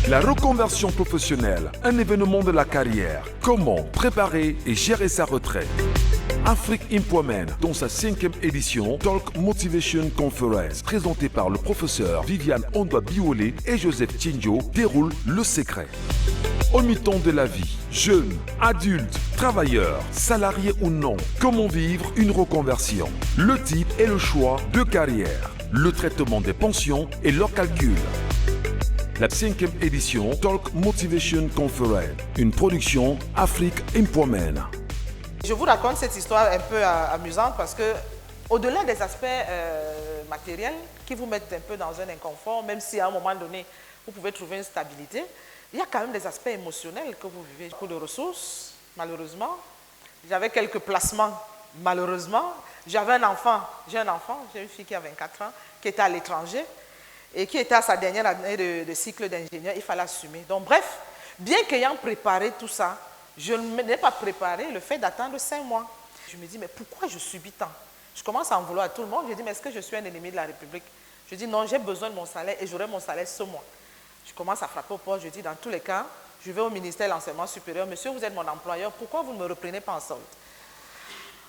La reconversion professionnelle, un événement de la carrière. Comment préparer et gérer sa retraite. Afrique Empowerment, dans sa 5e édition, Talk Motivation Conference, présentée par le professeur Viviane Ondoa-Biolé et Joseph Tchinjo, déroule le secret. Au mi-temps de la vie, jeunes, adultes, travailleurs, salariés ou non, comment vivre une reconversion. Le type et le choix de carrière, le traitement des pensions et leurs calculs. La 5e édition Talk Motivation Conference, une production Afrique Empowerment. Je vous raconte cette histoire un peu amusante parce que, au-delà des aspects matériels qui vous mettent un peu dans un inconfort, même si à un moment donné, vous pouvez trouver une stabilité, il y a quand même des aspects émotionnels que vous vivez. Beaucoup de ressources, malheureusement. J'avais quelques placements, malheureusement. J'avais un enfant, j'ai une fille qui a 24 ans, qui était à l'étranger et qui était à sa dernière année de cycle d'ingénieur. Il fallait assumer. Donc bref, bien qu'ayant préparé tout ça, je n'ai pas préparé le fait d'attendre 5 mois. Je me dis, mais pourquoi je subis tant? Je commence à en vouloir à tout le monde. Je dis, mais est-ce que je suis un ennemi de la République? Je dis, non, j'ai besoin de mon salaire et j'aurai mon salaire ce mois. Je commence à frapper aux portes. Je dis, dans tous les cas, je vais au ministère de l'Enseignement supérieur. Monsieur, vous êtes mon employeur, pourquoi vous ne me reprenez pas en solde?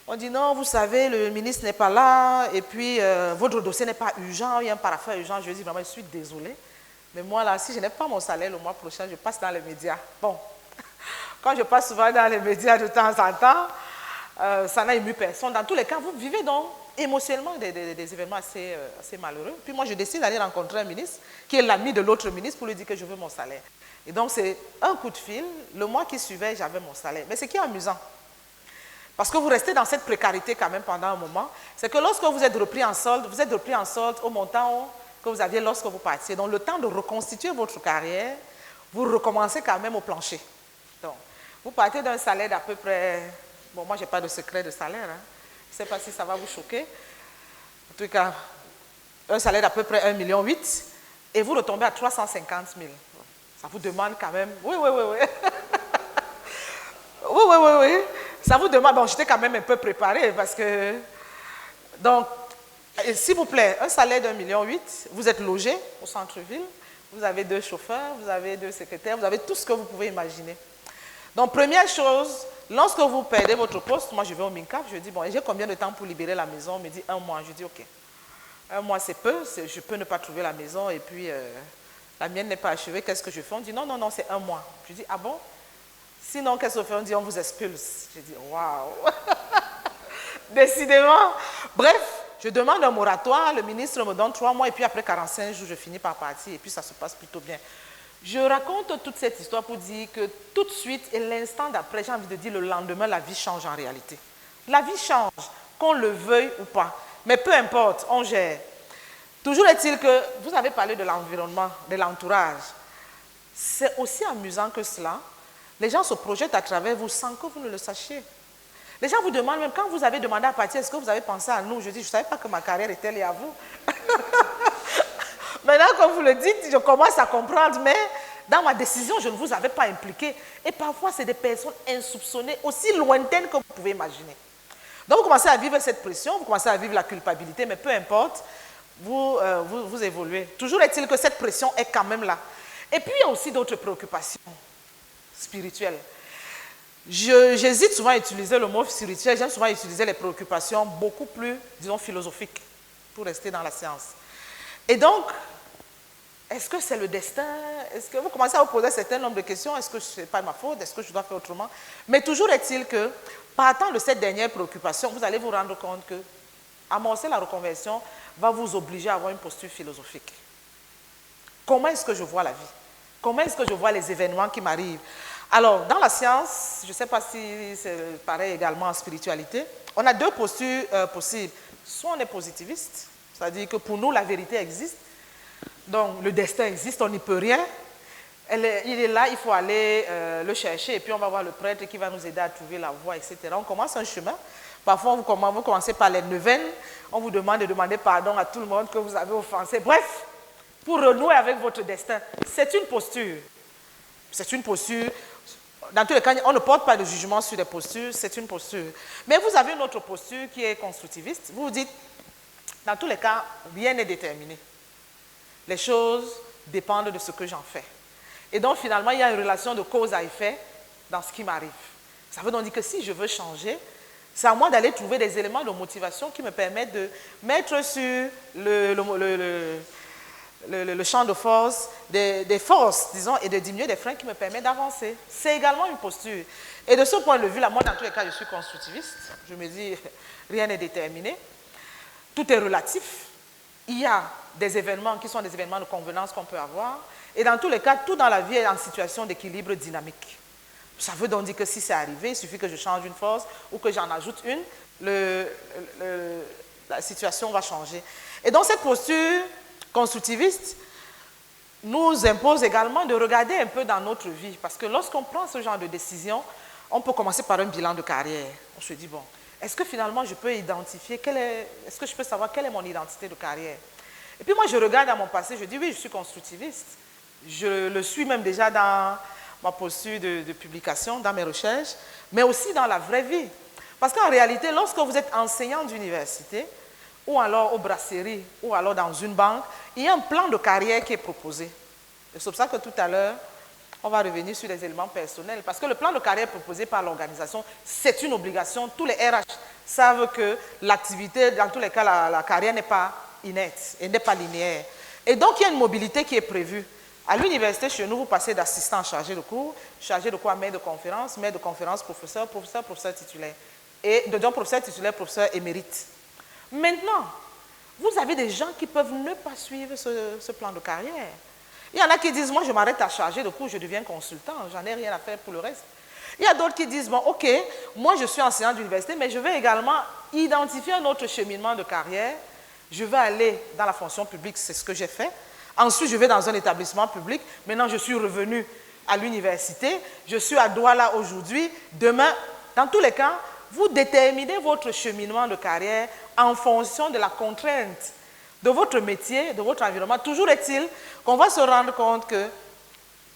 On dit, non, vous savez, le ministre n'est pas là et puis votre dossier n'est pas urgent, il y a un paraffin urgent. Je dis, vraiment, je suis désolée. Mais moi, là, si je n'ai pas mon salaire le mois prochain, je passe dans les médias. Bon. Quand je passe souvent dans les médias de temps en temps, ça n'a ému personne. Dans tous les cas, vous vivez donc émotionnellement des événements assez malheureux. Puis moi, je décide d'aller rencontrer un ministre qui est l'ami de l'autre ministre pour lui dire que je veux mon salaire. Et donc, c'est un coup de fil. Le mois qui suivait, j'avais mon salaire. Mais ce qui est amusant, parce que vous restez dans cette précarité quand même pendant un moment, c'est que lorsque vous êtes repris en solde au montant que vous aviez lorsque vous partiez. Donc, le temps de reconstituer votre carrière, vous recommencez quand même au plancher. Donc, vous partez d'un salaire d'à peu près... Bon, moi, je n'ai pas de secret de salaire. Hein. Je ne sais pas si ça va vous choquer. En tout cas, un salaire d'à peu près 1,8 million et vous retombez à 350 000. Ça vous demande quand même... Oui. oui. Ça vous demande... Bon, j'étais quand même un peu préparée parce que... Donc, s'il vous plaît, un salaire d'1,8 million, vous êtes logé au centre-ville, vous avez 2 chauffeurs, vous avez 2 secrétaires, vous avez tout ce que vous pouvez imaginer. Donc, première chose, lorsque vous perdez votre poste, moi je vais au MINCAF, je dis, bon, j'ai combien de temps pour libérer la maison? On me dit 1 mois. Je dis, ok, 1 mois c'est peu, je peux ne pas trouver la maison et puis la mienne n'est pas achevée, qu'est-ce que je fais? On dit, non, c'est 1 mois. Je dis, ah bon? Sinon, qu'est-ce qu'on fait? On dit, on vous expulse. Je dis, waouh! Décidément. Bref, je demande un moratoire, le ministre me donne 3 mois et puis après 45 jours, je finis par partir et puis ça se passe plutôt bien. Je raconte toute cette histoire pour dire que tout de suite et l'instant d'après, j'ai envie de dire le lendemain, la vie change en réalité. La vie change, qu'on le veuille ou pas. Mais peu importe, on gère. Toujours est-il que vous avez parlé de l'environnement, de l'entourage. C'est aussi amusant que cela. Les gens se projettent à travers vous sans que vous ne le sachiez. Les gens vous demandent, même quand vous avez demandé à partir, est-ce que vous avez pensé à nous? Je dis, je ne savais pas que ma carrière était liée à vous. Maintenant, comme vous le dites, je commence à comprendre, mais dans ma décision, je ne vous avais pas impliqué. Et parfois, c'est des personnes insoupçonnées, aussi lointaines que vous pouvez imaginer. Donc, vous commencez à vivre cette pression, vous commencez à vivre la culpabilité, mais peu importe, vous évoluez. Toujours est-il que cette pression est quand même là. Et puis, il y a aussi d'autres préoccupations spirituelles. J'hésite souvent à utiliser le mot spirituel, j'aime souvent utiliser les préoccupations beaucoup plus, disons, philosophiques, pour rester dans la science. Et donc, est-ce que c'est le destin? Est-ce que vous commencez à vous poser un certain nombre de questions? Est-ce que ce n'est pas ma faute? Est-ce que je dois faire autrement? Mais toujours est-il que, partant de cette dernière préoccupation, vous allez vous rendre compte que amorcer la reconversion va vous obliger à avoir une posture philosophique. Comment est-ce que je vois la vie? Comment est-ce que je vois les événements qui m'arrivent? Alors, dans la science, je ne sais pas si c'est pareil également en spiritualité, on a 2 postures possibles. Soit on est positiviste, c'est-à-dire que pour nous, la vérité existe. Donc, le destin existe, on n'y peut rien. Il est là, il faut aller le chercher. Et puis, on va voir le prêtre qui va nous aider à trouver la voie, etc. On commence un chemin. Parfois, vous commencez par les neuvaines. On vous demande de demander pardon à tout le monde que vous avez offensé. Bref, pour renouer avec votre destin, c'est une posture. C'est une posture. Dans tous les cas, on ne porte pas de jugement sur les postures, c'est une posture. Mais vous avez une autre posture qui est constructiviste. Vous vous dites, dans tous les cas, rien n'est déterminé. Les choses dépendent de ce que j'en fais. Et donc, finalement, il y a une relation de cause à effet dans ce qui m'arrive. Ça veut donc dire que si je veux changer, c'est à moi d'aller trouver des éléments de motivation qui me permettent de mettre sur le champ de force des forces, disons, et de diminuer des freins qui me permettent d'avancer. C'est également une posture. Et de ce point de vue-là, moi, dans tous les cas, je suis constructiviste. Je me dis, rien n'est déterminé. Tout est relatif. Il y a des événements qui sont des événements de convenance qu'on peut avoir. Et dans tous les cas, tout dans la vie est en situation d'équilibre dynamique. Ça veut donc dire que si c'est arrivé, il suffit que je change une force ou que j'en ajoute une, la situation va changer. Et donc cette posture constructiviste nous impose également de regarder un peu dans notre vie. Parce que lorsqu'on prend ce genre de décision, on peut commencer par un bilan de carrière. On se dit, bon, est-ce que finalement je peux identifier, est-ce que je peux savoir quelle est mon identité de carrière? Et puis moi je regarde à mon passé, je dis oui, je suis constructiviste. Je le suis même déjà dans ma posture de publication, dans mes recherches, mais aussi dans la vraie vie. Parce qu'en réalité, lorsque vous êtes enseignant d'université, ou alors aux brasseries, ou alors dans une banque, il y a un plan de carrière qui est proposé. Et c'est pour ça que tout à l'heure, on va revenir sur les éléments personnels. Parce que le plan de carrière proposé par l'organisation, c'est une obligation. Tous les RH savent que l'activité, dans tous les cas, la carrière n'est pas inerte et n'est pas linéaire. Et donc, il y a une mobilité qui est prévue. À l'université, chez nous, vous passez d'assistant chargé de cours à maître de conférence, professeur titulaire. Et donc, professeur titulaire, professeur émérite. Maintenant, vous avez des gens qui peuvent ne pas suivre ce plan de carrière. Il y en a qui disent, moi, je m'arrête à charger de cours, je deviens consultant, j'en ai rien à faire pour le reste. Il y a d'autres qui disent, bon, ok, moi, je suis enseignant d'université, mais je vais également identifier un autre cheminement de carrière. Je vais aller dans la fonction publique, c'est ce que j'ai fait. Ensuite, je vais dans un établissement public. Maintenant, je suis revenu à l'université. Je suis à Douala aujourd'hui. Demain, dans tous les cas, vous déterminez votre cheminement de carrière en fonction de la contrainte de votre métier, de votre environnement. Toujours est-il qu'on va se rendre compte que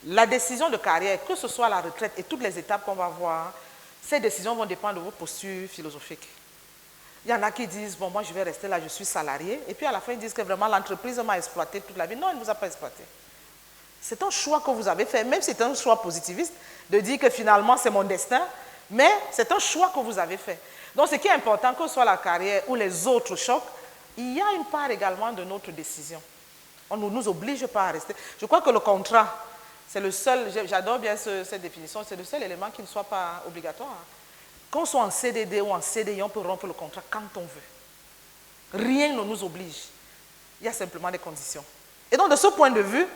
la décision de carrière, que ce soit la retraite et toutes les étapes qu'on va voir, ces décisions vont dépendre de vos postures philosophiques. Il y en a qui disent, bon, moi je vais rester là, je suis salarié. Et puis à la fin, ils disent que vraiment l'entreprise m'a exploité toute la vie. Non, elle ne vous a pas exploité. C'est un choix que vous avez fait, même si c'est un choix positiviste, de dire que finalement c'est mon destin, mais c'est un choix que vous avez fait. Donc ce qui est important, que ce soit la carrière ou les autres chocs, il y a une part également de notre décision. On ne nous oblige pas à rester. Je crois que le contrat, c'est le seul, j'adore bien cette définition, c'est le seul élément qui ne soit pas obligatoire. Qu'on soit en CDD ou en CDI, on peut rompre le contrat quand on veut. Rien ne nous oblige. Il y a simplement des conditions. Et donc, de ce point de vue,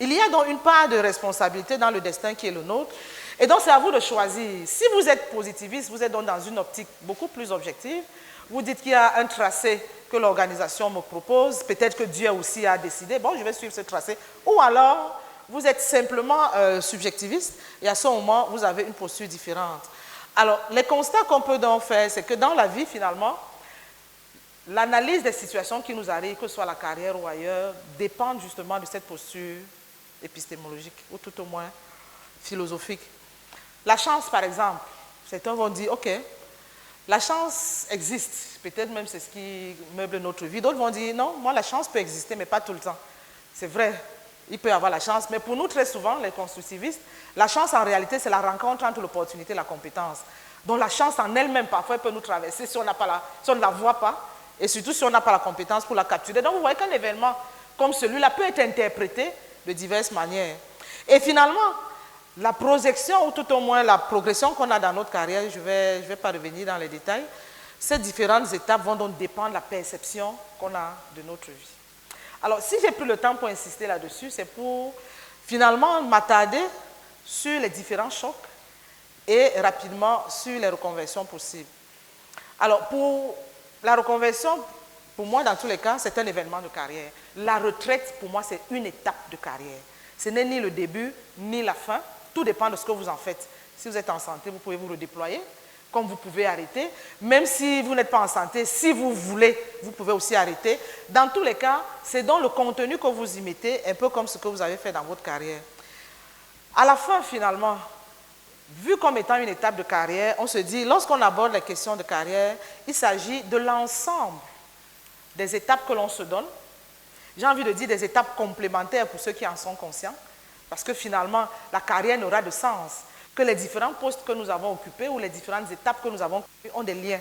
il y a donc une part de responsabilité dans le destin qui est le nôtre. Et donc, c'est à vous de choisir. Si vous êtes positiviste, vous êtes donc dans une optique beaucoup plus objective. Vous dites qu'il y a un tracé que l'organisation me propose. Peut-être que Dieu aussi a décidé, bon, je vais suivre ce tracé. Ou alors, vous êtes simplement subjectiviste. Et à ce moment, vous avez une posture différente. Alors, les constats qu'on peut donc faire, c'est que dans la vie, finalement, l'analyse des situations qui nous arrivent, que ce soit la carrière ou ailleurs, dépend justement de cette posture épistémologique, ou tout au moins philosophique. La chance, par exemple, certains vont dire, ok, la chance existe, peut-être même c'est ce qui meuble notre vie. D'autres vont dire, non, moi la chance peut exister, mais pas tout le temps. C'est vrai, il peut y avoir la chance, mais pour nous, très souvent, les constructivistes, la chance, en réalité, c'est la rencontre entre l'opportunité et la compétence. Donc, la chance en elle-même, parfois, peut nous traverser si on ne la voit pas, et surtout si on n'a pas la compétence pour la capturer. Donc, vous voyez qu'un événement comme celui-là peut être interprété de diverses manières. Et finalement, la projection, ou tout au moins la progression qu'on a dans notre carrière, je ne vais pas revenir dans les détails, ces différentes étapes vont donc dépendre de la perception qu'on a de notre vie. Alors, si j'ai pris le temps pour insister là-dessus, c'est pour finalement m'attarder sur les différents chocs et rapidement sur les reconversions possibles. Alors, pour la reconversion, pour moi, dans tous les cas, c'est un événement de carrière. La retraite, pour moi, c'est une étape de carrière. Ce n'est ni le début, ni la fin. Tout dépend de ce que vous en faites. Si vous êtes en santé, vous pouvez vous redéployer, comme vous pouvez arrêter. Même si vous n'êtes pas en santé, si vous voulez, vous pouvez aussi arrêter. Dans tous les cas, c'est dans le contenu que vous y mettez, un peu comme ce que vous avez fait dans votre carrière. À la fin, finalement, vu comme étant une étape de carrière, on se dit, lorsqu'on aborde les questions de carrière, il s'agit de l'ensemble des étapes que l'on se donne. J'ai envie de dire des étapes complémentaires pour ceux qui en sont conscients. Parce que finalement, la carrière n'aura de sens que les différents postes que nous avons occupés ou les différentes étapes que nous avons occupées ont des liens.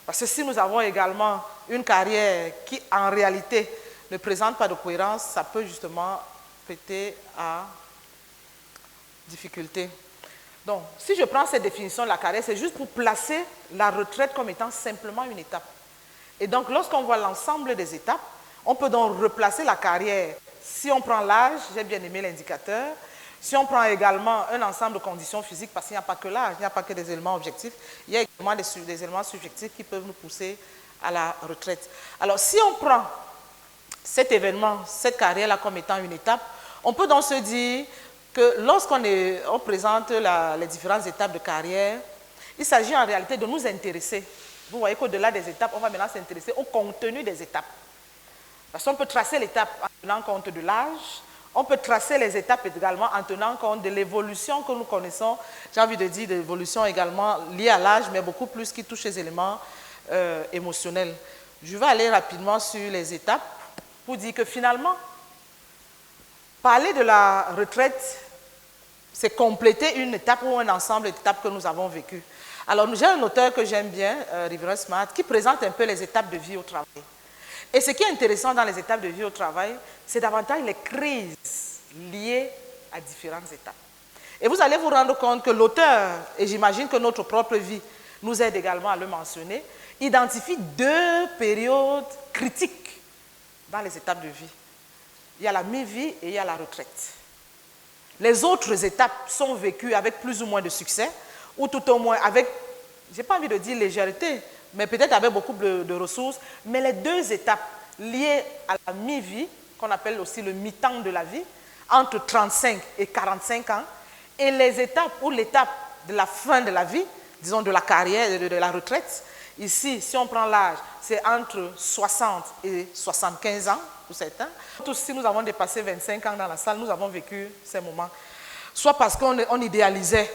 Parce que si nous avons également une carrière qui, en réalité, ne présente pas de cohérence, ça peut justement prêter à difficulté. Donc, si je prends cette définition de la carrière, c'est juste pour placer la retraite comme étant simplement une étape. Et donc, lorsqu'on voit l'ensemble des étapes, on peut donc replacer la carrière. Si on prend l'âge, j'ai bien aimé l'indicateur. Si on prend également un ensemble de conditions physiques, parce qu'il n'y a pas que l'âge, il n'y a pas que des éléments objectifs, il y a également des éléments subjectifs qui peuvent nous pousser à la retraite. Alors, si on prend cet événement, cette carrière-là comme étant une étape, on peut donc se dire que lorsqu'on présente les différentes étapes de carrière, il s'agit en réalité de nous intéresser. Vous voyez qu'au-delà des étapes, on va maintenant s'intéresser au contenu des étapes. Parce qu'on peut tracer l'étape en tenant compte de l'âge, on peut tracer les étapes également en tenant compte de l'évolution que nous connaissons, j'ai envie de dire de l'évolution également liée à l'âge, mais beaucoup plus qui touche les éléments émotionnels. Je vais aller rapidement sur les étapes pour dire que finalement, parler de la retraite, c'est compléter une étape ou un ensemble d'étapes que nous avons vécues. Alors, j'ai un auteur que j'aime bien, River Smart, qui présente un peu les étapes de vie au travail. Et ce qui est intéressant dans les étapes de vie au travail, c'est davantage les crises liées à différentes étapes. Et vous allez vous rendre compte que l'auteur, et j'imagine que notre propre vie nous aide également à le mentionner, identifie deux périodes critiques dans les étapes de vie. Il y a la mi-vie et il y a la retraite. Les autres étapes sont vécues avec plus ou moins de succès, ou tout au moins avec, je n'ai pas envie de dire légèreté, mais peut-être avec beaucoup de ressources. Mais les deux étapes liées à la mi-vie, qu'on appelle aussi le mi-temps de la vie, entre 35 et 45 ans, et les étapes ou l'étape de la fin de la vie, disons de la carrière et de la retraite. Ici, si on prend l'âge, c'est entre 60 et 75 ans pour certains. Tous, si nous avons dépassé 25 ans dans la salle, nous avons vécu ces moments. Soit parce qu'on idéalisait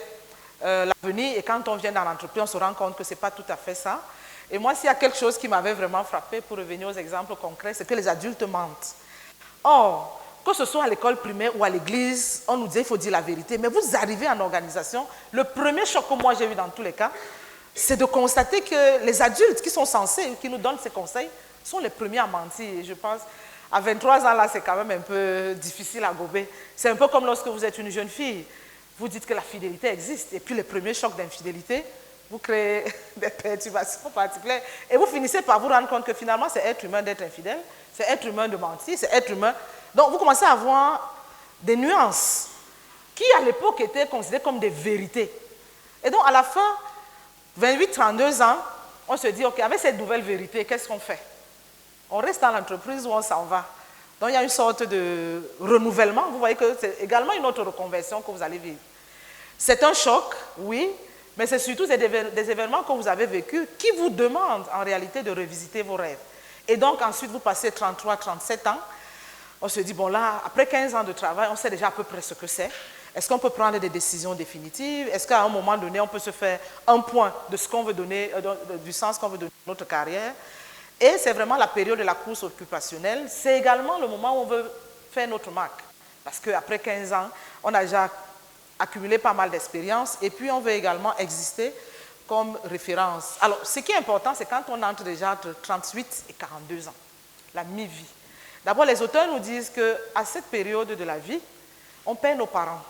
l'avenir et quand on vient dans l'entreprise, on se rend compte que ce n'est pas tout à fait ça. Et moi, s'il y a quelque chose qui m'avait vraiment frappé, pour revenir aux exemples concrets, c'est que les adultes mentent. Or, que ce soit à l'école primaire ou à l'église, on nous dit qu'il faut dire la vérité. Mais vous arrivez en organisation, le premier choc que moi j'ai eu dans tous les cas, c'est de constater que les adultes qui sont censés, qui nous donnent ces conseils, sont les premiers à mentir. Et je pense, à 23 ans, là, c'est quand même un peu difficile à gober. C'est un peu comme lorsque vous êtes une jeune fille, vous dites que la fidélité existe, et puis les premiers chocs d'infidélité, vous créez des perturbations particulières, et vous finissez par vous rendre compte que finalement, c'est être humain d'être infidèle, c'est être humain de mentir, c'est être humain. Donc, vous commencez à avoir des nuances qui, à l'époque, étaient considérées comme des vérités. Et donc, à la fin, 28-32 ans, on se dit, OK, avec cette nouvelle vérité, qu'est-ce qu'on fait? On reste dans l'entreprise ou on s'en va? Donc, il y a une sorte de renouvellement. Vous voyez que c'est également une autre reconversion que vous allez vivre. C'est un choc, oui, mais c'est surtout des événements que vous avez vécus qui vous demandent en réalité de revisiter vos rêves. Et donc, ensuite, vous passez 33, 37 ans. On se dit, bon là, après 15 ans de travail, on sait déjà à peu près ce que c'est. Est-ce qu'on peut prendre des décisions définitives? Est-ce qu'à un moment donné, on peut se faire un point de ce qu'on veut donner, du sens qu'on veut donner à notre carrière? Et c'est vraiment la période de la course occupationnelle. C'est également le moment où on veut faire notre marque. Parce qu'après 15 ans, on a déjà accumulé pas mal d'expérience et puis on veut également exister comme référence. Alors, ce qui est important, c'est quand on entre déjà entre 38 et 42 ans, la mi-vie. D'abord, les auteurs nous disent qu'à cette période de la vie, on perd nos parents.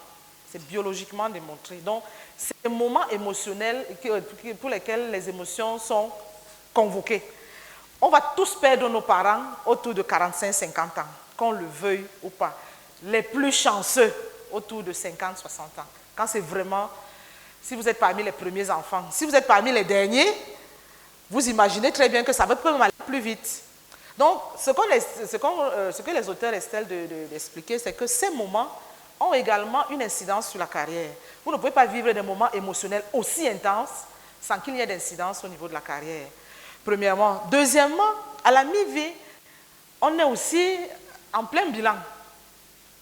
C'est biologiquement démontré. Donc, c'est un moment émotionnel pour lesquels les émotions sont convoquées. On va tous perdre nos parents autour de 45-50 ans, qu'on le veuille ou pas. Les plus chanceux, autour de 50-60 ans. Quand c'est vraiment, si vous êtes parmi les premiers enfants, si vous êtes parmi les derniers, vous imaginez très bien que ça va même aller plus vite. Donc, ce que les auteurs essaient d'expliquer, c'est que ces moments ont également une incidence sur la carrière. Vous ne pouvez pas vivre des moments émotionnels aussi intenses sans qu'il y ait d'incidence au niveau de la carrière. Premièrement. Deuxièmement, à la mi-vie, on est aussi en plein bilan.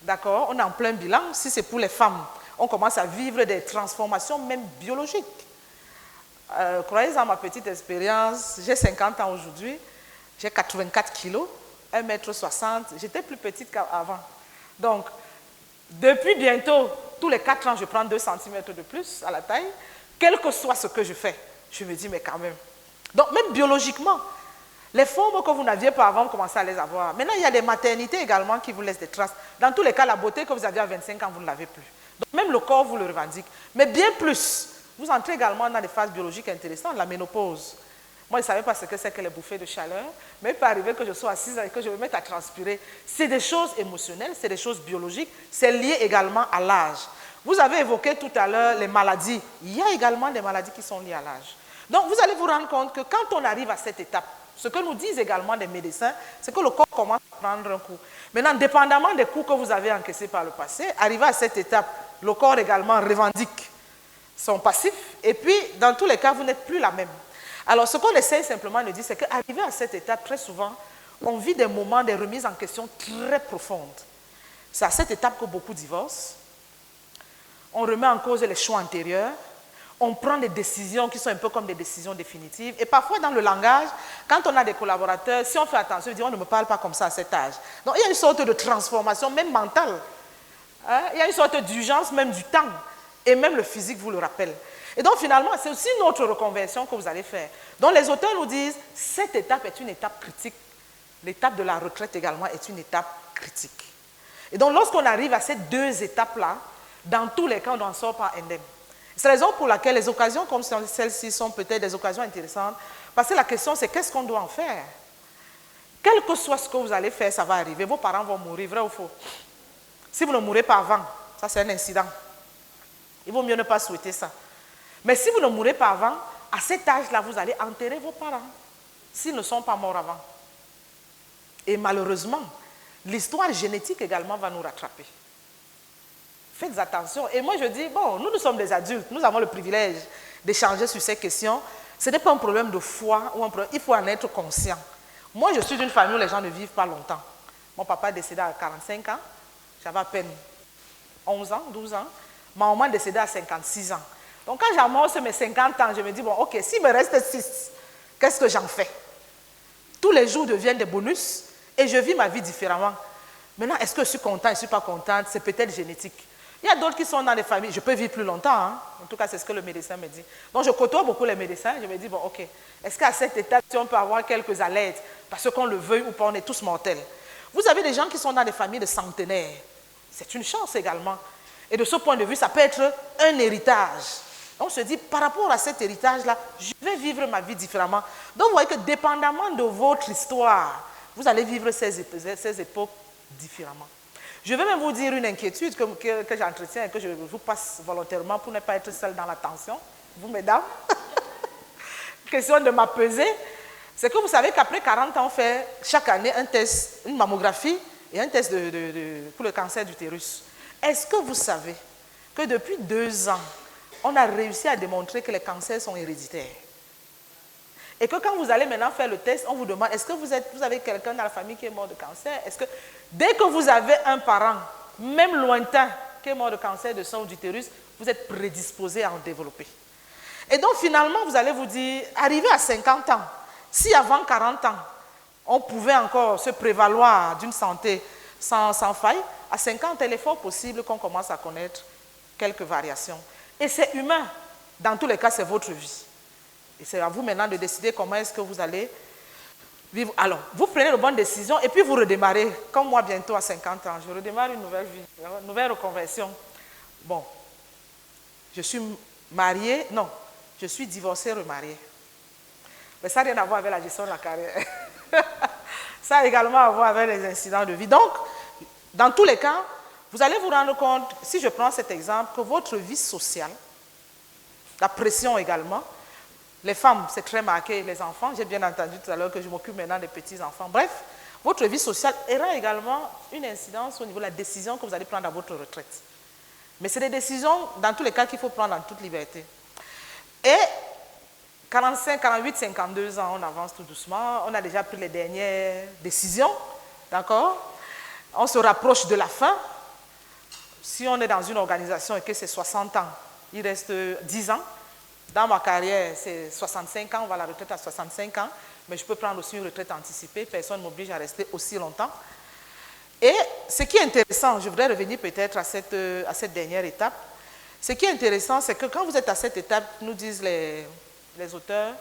D'accord? On est en plein bilan. Si c'est pour les femmes, on commence à vivre des transformations même biologiques. Croyez en ma petite expérience, j'ai 50 ans aujourd'hui, j'ai 84 kilos, 1,60 m, j'étais plus petite qu'avant. Donc, Depuis bientôt, tous les 4 ans, je prends 2 cm de plus à la taille. Quel que soit ce que je fais, je me dis, mais quand même. Donc, même biologiquement, les formes que vous n'aviez pas avant, vous commencez à les avoir. Maintenant, il y a des maternités également qui vous laissent des traces. Dans tous les cas, la beauté que vous aviez à 25 ans, vous ne l'avez plus. Donc, même le corps vous le revendique. Mais bien plus, vous entrez également dans des phases biologiques intéressantes, la ménopause. Moi, je ne savais pas ce que c'est que les bouffées de chaleur, mais il peut arriver que je sois assise et que je me mette à transpirer. C'est des choses émotionnelles, c'est des choses biologiques, c'est lié également à l'âge. Vous avez évoqué tout à l'heure les maladies. Il y a également des maladies qui sont liées à l'âge. Donc, vous allez vous rendre compte que quand on arrive à cette étape, ce que nous disent également des médecins, c'est que le corps commence à prendre un coup. Maintenant, dépendamment des coups que vous avez encaissés par le passé, arrivé à cette étape, le corps également revendique son passif. Et puis, dans tous les cas, vous n'êtes plus la même. Alors, ce qu'on essaie simplement de dire, c'est qu'arrivé à cette étape, très souvent, on vit des moments, des remises en question très profondes. C'est à cette étape que beaucoup divorcent. On remet en cause les choix antérieurs. On prend des décisions qui sont un peu comme des décisions définitives. Et parfois, dans le langage, quand on a des collaborateurs, si on fait attention, on dit, on ne me parle pas comme ça à cet âge. Donc, il y a une sorte de transformation, même mentale. Hein? Il y a une sorte d'urgence, même du temps. Et même le physique vous le rappelle. Et donc, finalement, c'est aussi une autre reconversion que vous allez faire. Donc, les auteurs nous disent, cette étape est une étape critique. L'étape de la retraite également est une étape critique. Et donc, lorsqu'on arrive à ces 2 étapes-là, dans tous les cas, on n'en sort pas indemne. C'est la raison pour laquelle les occasions comme celle-ci sont peut-être des occasions intéressantes, parce que la question, c'est qu'est-ce qu'on doit en faire? Quel que soit ce que vous allez faire, ça va arriver. Vos parents vont mourir, vrai ou faux? Si vous ne mourrez pas avant, ça c'est un incident. Il vaut mieux ne pas souhaiter ça. Mais si vous ne mourrez pas avant, à cet âge-là, vous allez enterrer vos parents, s'ils ne sont pas morts avant. Et malheureusement, l'histoire génétique également va nous rattraper. Faites attention. Et moi, je dis, bon, nous sommes des adultes, nous avons le privilège d'échanger sur ces questions. Ce n'est pas un problème de foi ou un problème, il faut en être conscient. Moi, je suis d'une famille où les gens ne vivent pas longtemps. Mon papa est décédé à 45 ans, j'avais à peine 11 ans, 12 ans. Ma maman est décédée à 56 ans. Donc, quand j'amorce mes 50 ans, je me dis, bon, ok, s'il me reste 6, qu'est-ce que j'en fais? Tous les jours deviennent des bonus et je vis ma vie différemment. Maintenant, est-ce que je suis contente, je ne suis pas contente? C'est peut-être génétique. Il y a d'autres qui sont dans des familles, je peux vivre plus longtemps, hein? En tout cas c'est ce que le médecin me dit. Donc je côtoie beaucoup les médecins, je me dis, bon ok, est-ce qu'à cette étape, si on peut avoir quelques alertes, parce qu'on le veuille ou pas, on est tous mortels. Vous avez des gens qui sont dans des familles de centenaires, c'est une chance également. Et de ce point de vue, ça peut être un héritage. On se dit, par rapport à cet héritage-là, je vais vivre ma vie différemment. Donc vous voyez que dépendamment de votre histoire, vous allez vivre ces époques différemment. Je vais même vous dire une inquiétude que j'entretiens et que je vous passe volontairement pour ne pas être seule dans la tension, vous mesdames. Question de m'apaiser. C'est que vous savez qu'après 40 ans, on fait chaque année un test, une mammographie et un test pour le cancer d'utérus. Est-ce que vous savez que depuis 2 ans, on a réussi à démontrer que les cancers sont héréditaires? Et que quand vous allez maintenant faire le test, on vous demande, est-ce que vous avez quelqu'un dans la famille qui est mort de cancer? Est-ce que dès que vous avez un parent, même lointain, qui est mort de cancer de sein ou d'utérus, vous êtes prédisposé à en développer. Et donc finalement, vous allez vous dire, arrivé à 50 ans, si avant 40 ans, on pouvait encore se prévaloir d'une santé sans faille, à 50 ans, il est fort possible qu'on commence à connaître quelques variations. Et c'est humain. Dans tous les cas, c'est votre vie. Et c'est à vous maintenant de décider comment est-ce que vous allez vivre. Alors, vous prenez de bonnes décisions et puis vous redémarrez. Comme moi, bientôt à 50 ans, je redémarre une nouvelle vie, une nouvelle reconversion. Bon, je suis mariée, non, je suis divorcée, remariée. Mais ça n'a rien à voir avec la gestion de la carrière. Ça a également à voir avec les incidents de vie. Donc, dans tous les cas, vous allez vous rendre compte, si je prends cet exemple, que votre vie sociale, la pression également, les femmes, c'est très marqué, les enfants, j'ai bien entendu tout à l'heure que je m'occupe maintenant des petits-enfants. Bref, votre vie sociale aura également une incidence au niveau de la décision que vous allez prendre à votre retraite. Mais c'est des décisions, dans tous les cas, qu'il faut prendre en toute liberté. Et 45, 48, 52 ans, on avance tout doucement, on a déjà pris les dernières décisions, d'accord? On se rapproche de la fin. Si on est dans une organisation et que c'est 60 ans, il reste 10 ans. Dans ma carrière, c'est 65 ans, on va à la retraite à 65 ans, mais je peux prendre aussi une retraite anticipée, personne ne m'oblige à rester aussi longtemps. Et ce qui est intéressant, je voudrais revenir peut-être à cette dernière étape. Ce qui est intéressant, c'est que quand vous êtes à cette étape, nous disent les auteurs,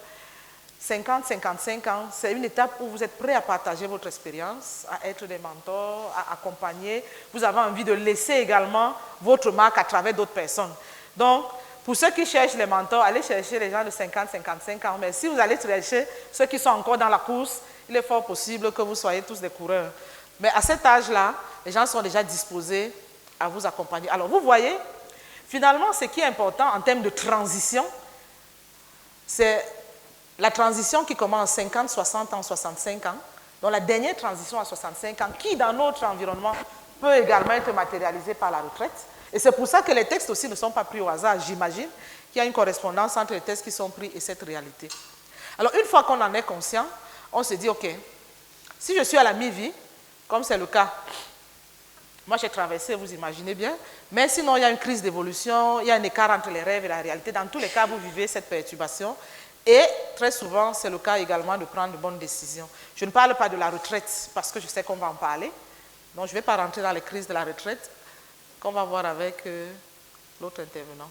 50-55 ans, c'est une étape où vous êtes prêt à partager votre expérience, à être des mentors, à accompagner. Vous avez envie de laisser également votre marque à travers d'autres personnes. Donc, pour ceux qui cherchent les mentors, allez chercher les gens de 50-55 ans. Mais si vous allez chercher ceux qui sont encore dans la course, il est fort possible que vous soyez tous des coureurs. Mais à cet âge-là, les gens sont déjà disposés à vous accompagner. Alors, vous voyez, finalement, ce qui est important en termes de transition, c'est la transition qui commence 50, 60 ans, 65 ans, donc la dernière transition à 65 ans, qui dans notre environnement peut également être matérialisée par la retraite. Et c'est pour ça que les textes aussi ne sont pas pris au hasard, j'imagine qu'il y a une correspondance entre les textes qui sont pris et cette réalité. Alors une fois qu'on en est conscient, on se dit, ok, si je suis à la mi-vie, comme c'est le cas, moi j'ai traversé, vous imaginez bien, mais sinon il y a une crise d'évolution, il y a un écart entre les rêves et la réalité, dans tous les cas vous vivez cette perturbation. Et très souvent, c'est le cas également de prendre de bonnes décisions. Je ne parle pas de la retraite, parce que je sais qu'on va en parler. Donc, je ne vais pas rentrer dans les crises de la retraite, qu'on va voir avec l'autre intervenant.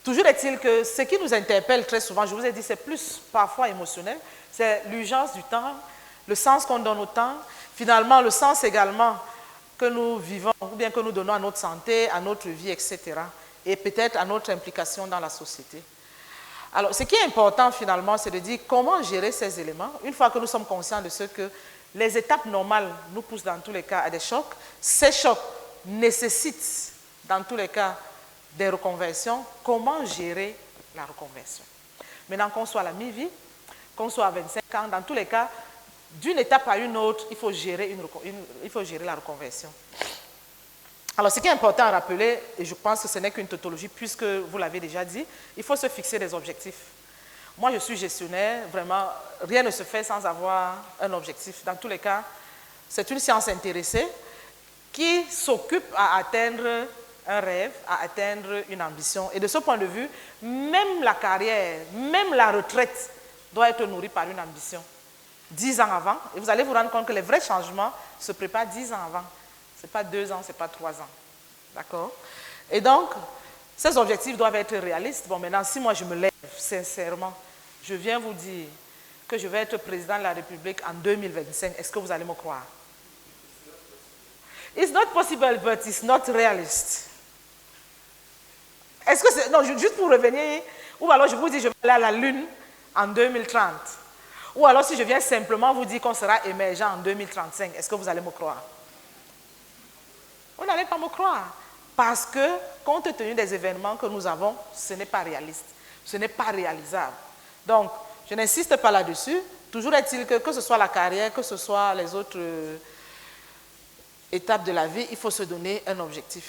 Toujours est-il que ce qui nous interpelle très souvent, je vous ai dit, c'est plus parfois émotionnel, c'est l'urgence du temps, le sens qu'on donne au temps, finalement, le sens également que nous vivons, ou bien que nous donnons à notre santé, à notre vie, etc. Et peut-être à notre implication dans la société. Alors, ce qui est important finalement, c'est de dire comment gérer ces éléments. Une fois que nous sommes conscients de ce que les étapes normales nous poussent dans tous les cas à des chocs, ces chocs nécessitent dans tous les cas des reconversions. Comment gérer la reconversion? Maintenant qu'on soit à la mi-vie, qu'on soit à 25 ans, dans tous les cas, d'une étape à une autre, il faut gérer la reconversion. Alors, ce qui est important à rappeler, et je pense que ce n'est qu'une tautologie, puisque vous l'avez déjà dit, il faut se fixer des objectifs. Moi, je suis gestionnaire, vraiment, rien ne se fait sans avoir un objectif. Dans tous les cas, c'est une science intéressée qui s'occupe à atteindre un rêve, à atteindre une ambition. Et de ce point de vue, même la carrière, même la retraite doit être nourrie par une ambition. 10 ans avant, et vous allez vous rendre compte que les vrais changements se préparent 10 ans avant. Ce n'est pas 2 ans, ce n'est pas 3 ans. D'accord? Et donc, ces objectifs doivent être réalistes. Bon, maintenant, si moi je me lève, sincèrement, je viens vous dire que je vais être président de la République en 2025, est-ce que vous allez me croire? It's not possible, but it's not realist. Est-ce que c'est... Non, juste pour revenir, ou alors je vous dis je vais aller à la Lune en 2030. Ou alors si je viens simplement vous dire qu'on sera émergent en 2035, est-ce que vous allez me croire? Vous n'allez pas me croire. Parce que, compte tenu des événements que nous avons, ce n'est pas réaliste. Ce n'est pas réalisable. Donc, je n'insiste pas là-dessus. Toujours est-il que ce soit la carrière, que ce soit les autres étapes de la vie, il faut se donner un objectif.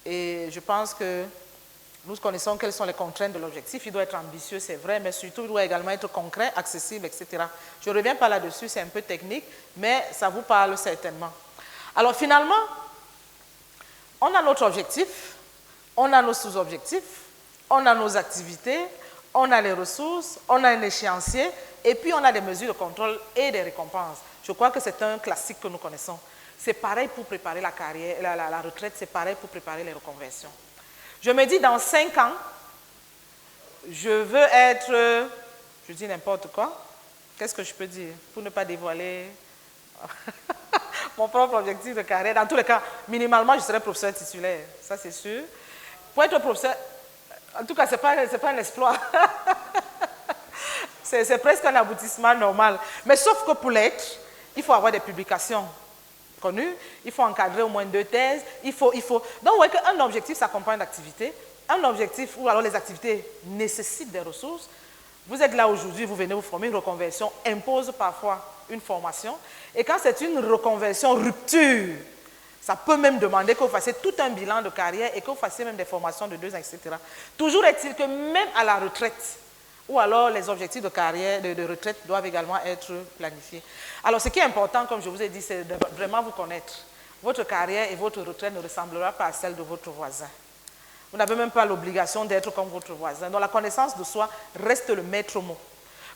Et je pense que nous connaissons quelles sont les contraintes de l'objectif. Il doit être ambitieux, c'est vrai, mais surtout, il doit également être concret, accessible, etc. Je ne reviens pas là-dessus, c'est un peu technique, mais ça vous parle certainement. Alors, finalement, on a notre objectif, on a nos sous-objectifs, on a nos activités, on a les ressources, on a un échéancier, et puis on a des mesures de contrôle et des récompenses. Je crois que c'est un classique que nous connaissons. C'est pareil pour préparer la carrière, la retraite, c'est pareil pour préparer les reconversions. Je me dis, dans 5 ans, je veux être, je dis n'importe quoi, qu'est-ce que je peux dire pour ne pas dévoiler mon propre objectif de carrière? Dans tous les cas, minimalement, je serai professeur titulaire, ça c'est sûr. Pour être professeur, en tout cas, ce n'est pas un exploit. C'est presque un aboutissement normal. Mais sauf que pour l'être, il faut avoir des publications connues, il faut encadrer au moins 2 thèses, il faut... Donc, vous voyez qu'un objectif s'accompagne d'activités. Un objectif où alors les activités nécessitent des ressources. Vous êtes là aujourd'hui, vous venez vous former, une reconversion impose parfois une formation. Et quand c'est une reconversion rupture, ça peut même demander que vous fassiez tout un bilan de carrière et que vous fassiez même des formations de 2 ans, etc. Toujours est-il que même à la retraite, ou alors les objectifs de carrière, de retraite doivent également être planifiés. Alors ce qui est important, comme je vous ai dit, c'est de vraiment vous connaître. Votre carrière et votre retraite ne ressemblera pas à celle de votre voisin. Vous n'avez même pas l'obligation d'être comme votre voisin. Donc la connaissance de soi reste le maître mot.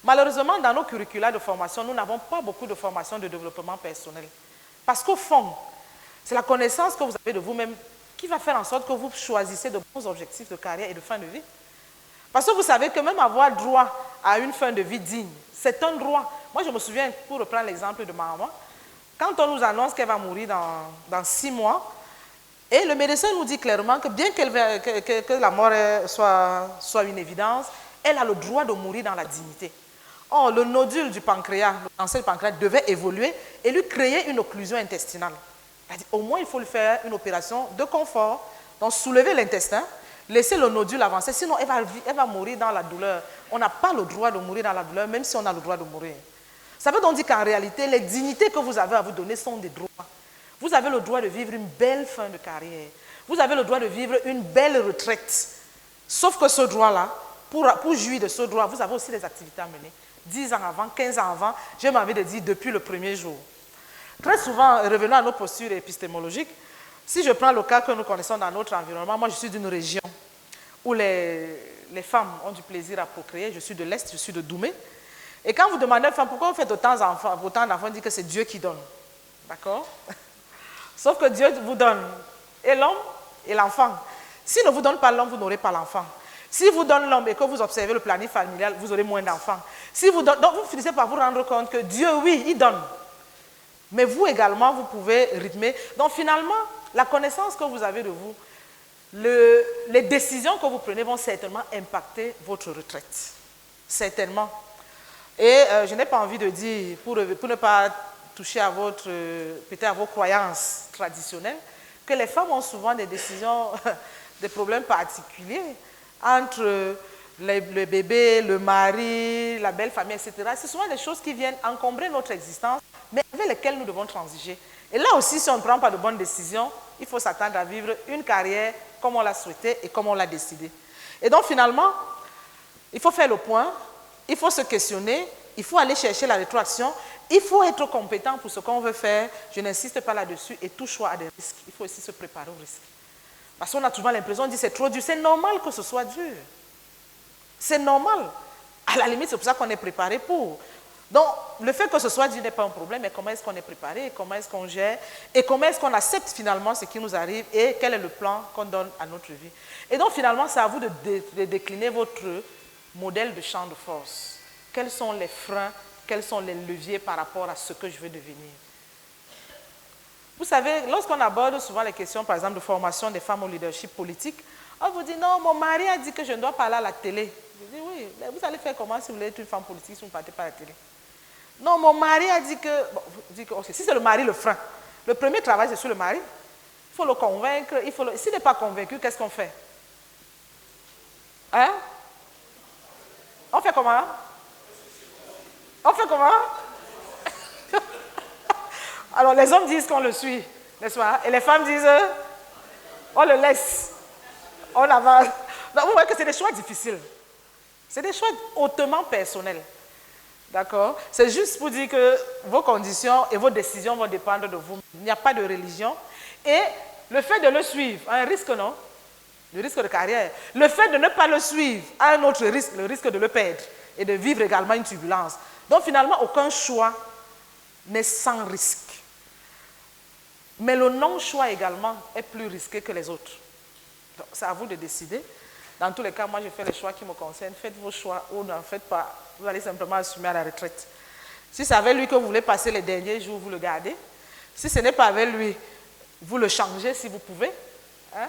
Malheureusement, dans nos curricula de formation, nous n'avons pas beaucoup de formation de développement personnel. Parce qu'au fond, C'est la connaissance que vous avez de vous-même qui va faire en sorte que vous choisissez de bons objectifs de carrière et de fin de vie. Parce que vous savez que même avoir droit à une fin de vie digne, c'est un droit. Moi, je me souviens, pour reprendre l'exemple de ma maman, quand on nous annonce qu'elle va mourir dans 6 mois, et le médecin nous dit clairement que bien que la mort soit une évidence, elle a le droit de mourir dans la dignité. Or, le nodule du pancréas, le cancer du pancréas, devait évoluer et lui créer une occlusion intestinale. Au moins, il faut lui faire une opération de confort, donc soulever l'intestin, laisser le nodule avancer, sinon elle va mourir dans la douleur. On n'a pas le droit de mourir dans la douleur, même si on a le droit de mourir. Ça veut donc dire qu'en réalité, les dignités que vous avez à vous donner sont des droits. Vous avez le droit de vivre une belle fin de carrière. Vous avez le droit de vivre une belle retraite. Sauf que ce droit-là, pour jouir de ce droit, vous avez aussi des activités à mener. 10 ans avant, 15 ans avant, j'ai envie de dire depuis le premier jour. Très souvent, revenons à nos postures épistémologiques, si je prends le cas que nous connaissons dans notre environnement, moi je suis d'une région où les femmes ont du plaisir à procréer, je suis de l'Est, je suis de Doumé. Et quand vous demandez aux femmes pourquoi vous faites autant d'enfants, on dit que c'est Dieu qui donne. D'accord? Sauf que Dieu vous donne et l'homme et l'enfant. S'il ne vous donne pas l'homme, vous n'aurez pas l'enfant. Si vous donne l'homme et que vous observez le planning familial, vous aurez moins d'enfants. Donc vous finissez par vous rendre compte que Dieu, oui, il donne. Mais vous également, vous pouvez rythmer. Donc finalement, la connaissance que vous avez de vous, les décisions que vous prenez vont certainement impacter votre retraite. Certainement. Et je n'ai pas envie de dire, pour ne pas toucher à peut-être à vos croyances traditionnelles, que les femmes ont souvent des décisions, des problèmes particuliers entre le bébé, le mari, la belle famille, etc. C'est souvent des choses qui viennent encombrer notre existence, mais avec lesquelles nous devons transiger. Et là aussi, si on ne prend pas de bonnes décisions, il faut s'attendre à vivre une carrière comme on l'a souhaité et comme on l'a décidé. Et donc finalement, il faut faire le point, il faut se questionner, il faut aller chercher la rétroaction, il faut être compétent pour ce qu'on veut faire, je n'insiste pas là-dessus, et tout choix a des risques. Il faut aussi se préparer aux risques. Parce qu'on a toujours l'impression, on dit c'est trop dur, c'est normal que ce soit dur. C'est normal. À la limite, c'est pour ça qu'on est préparé pour. Donc, le fait que ce soit dur n'est pas un problème, mais comment est-ce qu'on est préparé, comment est-ce qu'on gère, et comment est-ce qu'on accepte finalement ce qui nous arrive, et quel est le plan qu'on donne à notre vie. Et donc, finalement, c'est à vous de décliner votre modèle de champ de force. Quels sont les freins, quels sont les leviers par rapport à ce que je veux devenir. Vous savez, lorsqu'on aborde souvent les questions, par exemple, de formation des femmes au leadership politique, on vous dit, non, mon mari a dit que je ne dois pas aller à la télé. Je dis, oui, mais vous allez faire comment si vous voulez être une femme politique si vous ne partez pas à la télé? Non, mon mari a dit que... Bon, vous dites que okay, si c'est le mari le frein, le premier travail, c'est sur le mari. Il faut le convaincre. S'il n'est pas convaincu, qu'est-ce qu'on fait? Hein? On fait comment? On fait comment? Alors, les hommes disent qu'on le suit, n'est-ce pas? Et les femmes disent, on le laisse. On avance. Donc, vous voyez que c'est des choix difficiles. C'est des choix hautement personnels. D'accord? C'est juste pour dire que vos conditions et vos décisions vont dépendre de vous. Il n'y a pas de religion. Et le fait de le suivre a un risque, non? Le risque de carrière. Le fait de ne pas le suivre a un autre risque, le risque de le perdre et de vivre également une turbulence. Donc finalement, aucun choix n'est sans risque. Mais le non-choix également est plus risqué que les autres. Donc c'est à vous de décider. Dans tous les cas, moi je fais les choix qui me concernent. Faites vos choix ou n'en faites pas. Vous allez simplement assumer à la retraite. Si c'est avec lui que vous voulez passer les derniers jours, vous le gardez. Si ce n'est pas avec lui, vous le changez si vous pouvez. Hein?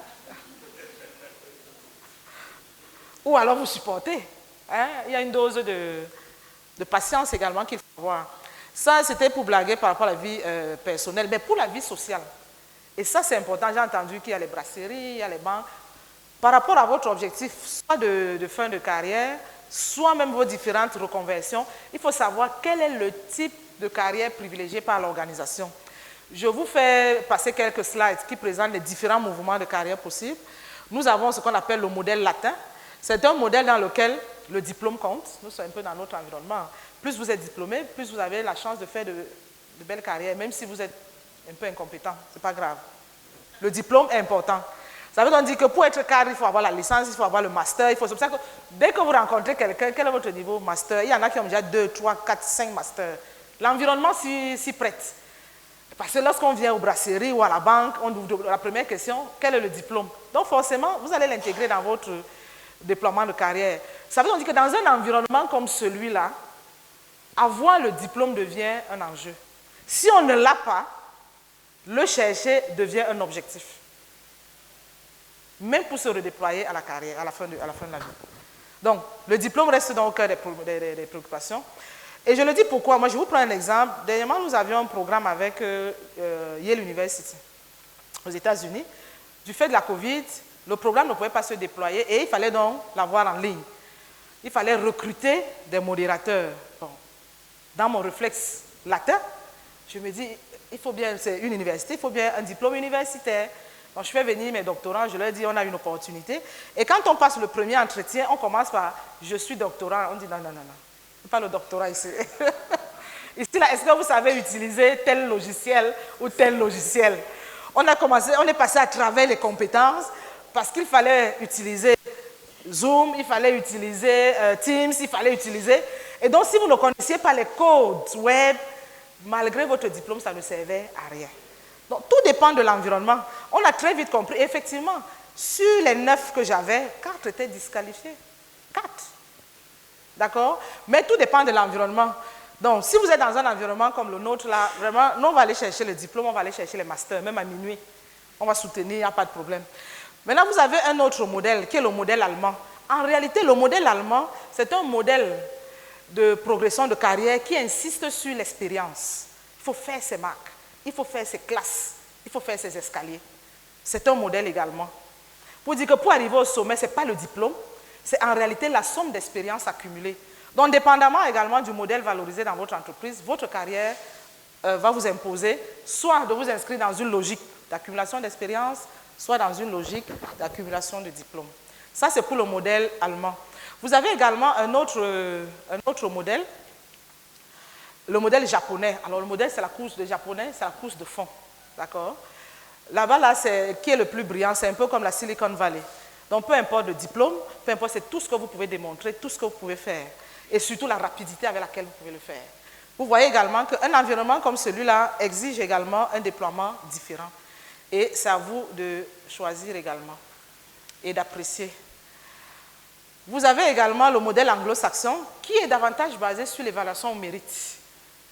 Ou alors vous supportez. Hein? Il y a une dose de patience également qu'il faut avoir. Ça, c'était pour blaguer par rapport à la vie personnelle, mais pour la vie sociale. Et ça, c'est important. J'ai entendu qu'il y a les brasseries, il y a les banques. Par rapport à votre objectif, soit de fin de carrière, soit même vos différentes reconversions, il faut savoir quel est le type de carrière privilégié par l'organisation. Je vous fais passer quelques slides qui présentent les différents mouvements de carrière possibles. Nous avons ce qu'on appelle le modèle latin. C'est un modèle dans lequel le diplôme compte. Nous sommes un peu dans notre environnement. Plus vous êtes diplômé, plus vous avez la chance de faire de belles carrières, même si vous êtes un peu incompétent. Ce n'est pas grave. Le diplôme est important. Ça veut donc dire que pour être cadre, il faut avoir la licence, il faut avoir le master. C'est pour ça que dès que vous rencontrez quelqu'un, quel est votre niveau master? Il y en a qui ont déjà 2, 3, 4, 5 masters. L'environnement s'y prête. Parce que lorsqu'on vient aux brasseries ou à la banque, la première question, quel est le diplôme? Donc forcément, vous allez l'intégrer dans votre déploiement de carrière. Ça veut dire que dans un environnement comme celui-là, avoir le diplôme devient un enjeu. Si on ne l'a pas, le chercher devient un objectif. Même pour se redéployer à la carrière, à la fin de la vie. Donc, le diplôme reste dans le cœur des préoccupations. Et je le dis pourquoi. Moi, je vous prends un exemple. Dernièrement, nous avions un programme avec Yale University aux États-Unis. Du fait de la COVID, le programme ne pouvait pas se déployer et il fallait donc l'avoir en ligne. Il fallait recruter des modérateurs. Bon. Dans mon réflexe latin, je me dis, il faut bien, c'est une université, il faut bien un diplôme universitaire. Donc, je fais venir mes doctorants, je leur dis, on a une opportunité. Et quand on passe le premier entretien, on commence par, je suis doctorant. On dit, non, non, non, non. Pas le doctorat ici. Ici, là, est-ce que vous savez utiliser tel logiciel ou tel logiciel? On est passé à travers les compétences parce qu'il fallait utiliser Zoom, il fallait utiliser Teams, il fallait utiliser... Et donc, si vous ne connaissiez pas les codes web, malgré votre diplôme, ça ne servait à rien. Donc, tout dépend de l'environnement. On a très vite compris, effectivement, sur les 9 que j'avais, 4 étaient disqualifiés. 4. D'accord? Mais tout dépend de l'environnement. Donc, si vous êtes dans un environnement comme le nôtre, là, vraiment, nous, on va aller chercher le diplôme, on va aller chercher les masters, même à minuit. On va soutenir, il n'y a pas de problème. Maintenant, vous avez un autre modèle, qui est le modèle allemand. En réalité, le modèle allemand, c'est un modèle de progression de carrière qui insiste sur l'expérience. Il faut faire ses marques, il faut faire ses classes, il faut faire ses escaliers. C'est un modèle également. Pour dire que pour arriver au sommet, ce n'est pas le diplôme, c'est en réalité la somme d'expériences accumulées. Donc, dépendamment également du modèle valorisé dans votre entreprise, votre carrière va vous imposer soit de vous inscrire dans une logique d'accumulation d'expérience, soit dans une logique d'accumulation de diplômes. Ça, c'est pour le modèle allemand. Vous avez également un autre modèle, le modèle japonais. Alors, le modèle, c'est la course de japonais, c'est la course de fond. D'accord? Là-bas, là, qui est le plus brillant, c'est un peu comme la Silicon Valley. Donc, peu importe le diplôme, peu importe, c'est tout ce que vous pouvez démontrer, tout ce que vous pouvez faire. Et surtout la rapidité avec laquelle vous pouvez le faire. Vous voyez également qu'un environnement comme celui-là exige également un déploiement différent. Et c'est à vous de choisir également et d'apprécier. Vous avez également le modèle anglo-saxon qui est davantage basé sur l'évaluation au mérite.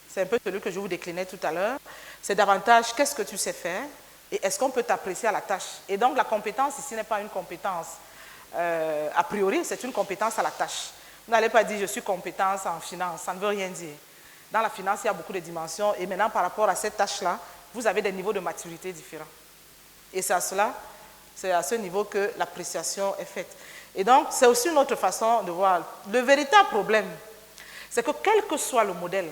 C'est un peu celui que je vous déclinais tout à l'heure. C'est davantage qu'est-ce que tu sais faire et est-ce qu'on peut t'apprécier à la tâche. Et donc la compétence ici n'est pas une compétence a priori, c'est une compétence à la tâche. Vous n'allez pas dire je suis compétence en finance, ça ne veut rien dire. Dans la finance, il y a beaucoup de dimensions et maintenant par rapport à cette tâche-là, vous avez des niveaux de maturité différents. Et c'est à ce niveau que l'appréciation est faite. Et donc, c'est aussi une autre façon de voir. Le véritable problème, c'est que quel que soit le modèle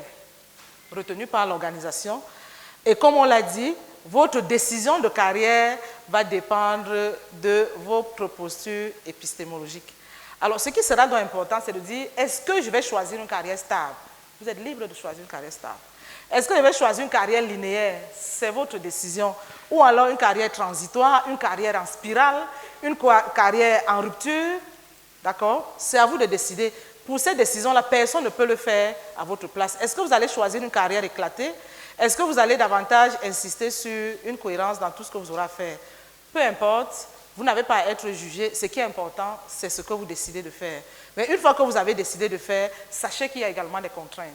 retenu par l'organisation, et comme on l'a dit, votre décision de carrière va dépendre de votre posture épistémologique. Alors, ce qui sera donc important, c'est de dire, est-ce que je vais choisir une carrière stable? Vous êtes libre de choisir une carrière stable. Est-ce que je vais choisir une carrière linéaire? C'est votre décision. Ou alors une carrière transitoire, une carrière en spirale, une carrière en rupture. D'accord? C'est à vous de décider. Pour cette décision-là, personne ne peut le faire à votre place. Est-ce que vous allez choisir une carrière éclatée? Est-ce que vous allez davantage insister sur une cohérence dans tout ce que vous aurez à faire? Peu importe, vous n'avez pas à être jugé. Ce qui est important, c'est ce que vous décidez de faire. Mais une fois que vous avez décidé de faire, sachez qu'il y a également des contraintes.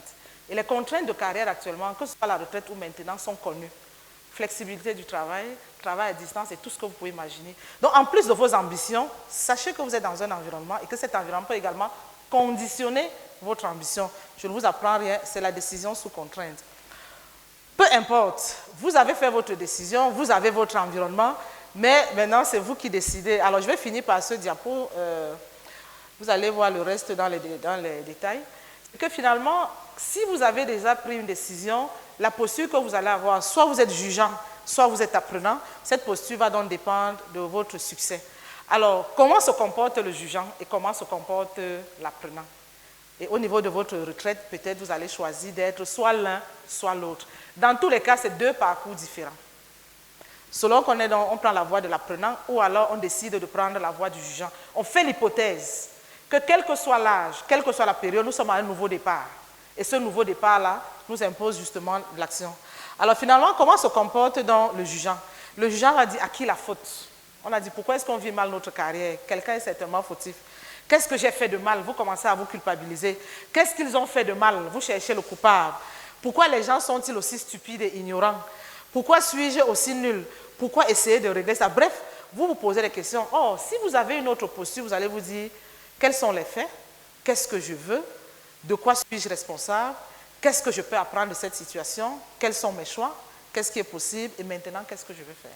Et les contraintes de carrière actuellement, que ce soit la retraite ou maintenant, sont connues. Flexibilité du travail, travail à distance et tout ce que vous pouvez imaginer. Donc, en plus de vos ambitions, sachez que vous êtes dans un environnement et que cet environnement peut également conditionner votre ambition. Je ne vous apprends rien, c'est la décision sous contrainte. Peu importe, vous avez fait votre décision, vous avez votre environnement, mais maintenant, c'est vous qui décidez. Alors, je vais finir par ce diapo. Vous allez voir le reste dans les détails. C'est que finalement, si vous avez déjà pris une décision, la posture que vous allez avoir, soit vous êtes jugeant, soit vous êtes apprenant, cette posture va donc dépendre de votre succès. Alors, comment se comporte le jugeant et comment se comporte l'apprenant? Et au niveau de votre retraite, peut-être vous allez choisir d'être soit l'un, soit l'autre. Dans tous les cas, c'est deux parcours différents. Selon qu'on prend la voie de l'apprenant ou alors on décide de prendre la voie du jugeant. On fait l'hypothèse que quel que soit l'âge, quelle que soit la période, nous sommes à un nouveau départ. Et ce nouveau départ-là nous impose justement l'action. Alors finalement, comment se comporte donc le jugeant? Le jugeant a dit à qui la faute? On a dit pourquoi est-ce qu'on vit mal notre carrière? Quelqu'un est certainement fautif. Qu'est-ce que j'ai fait de mal? Vous commencez à vous culpabiliser. Qu'est-ce qu'ils ont fait de mal? Vous cherchez le coupable. Pourquoi les gens sont-ils aussi stupides et ignorants? Pourquoi suis-je aussi nul? Pourquoi essayer de régler ça? Bref, vous vous posez des questions. Oh, si vous avez une autre posture, vous allez vous dire quels sont les faits? Qu'est-ce que je veux? De quoi suis-je responsable? Qu'est-ce que je peux apprendre de cette situation? Quels sont mes choix? Qu'est-ce qui est possible? Et maintenant, qu'est-ce que je vais faire?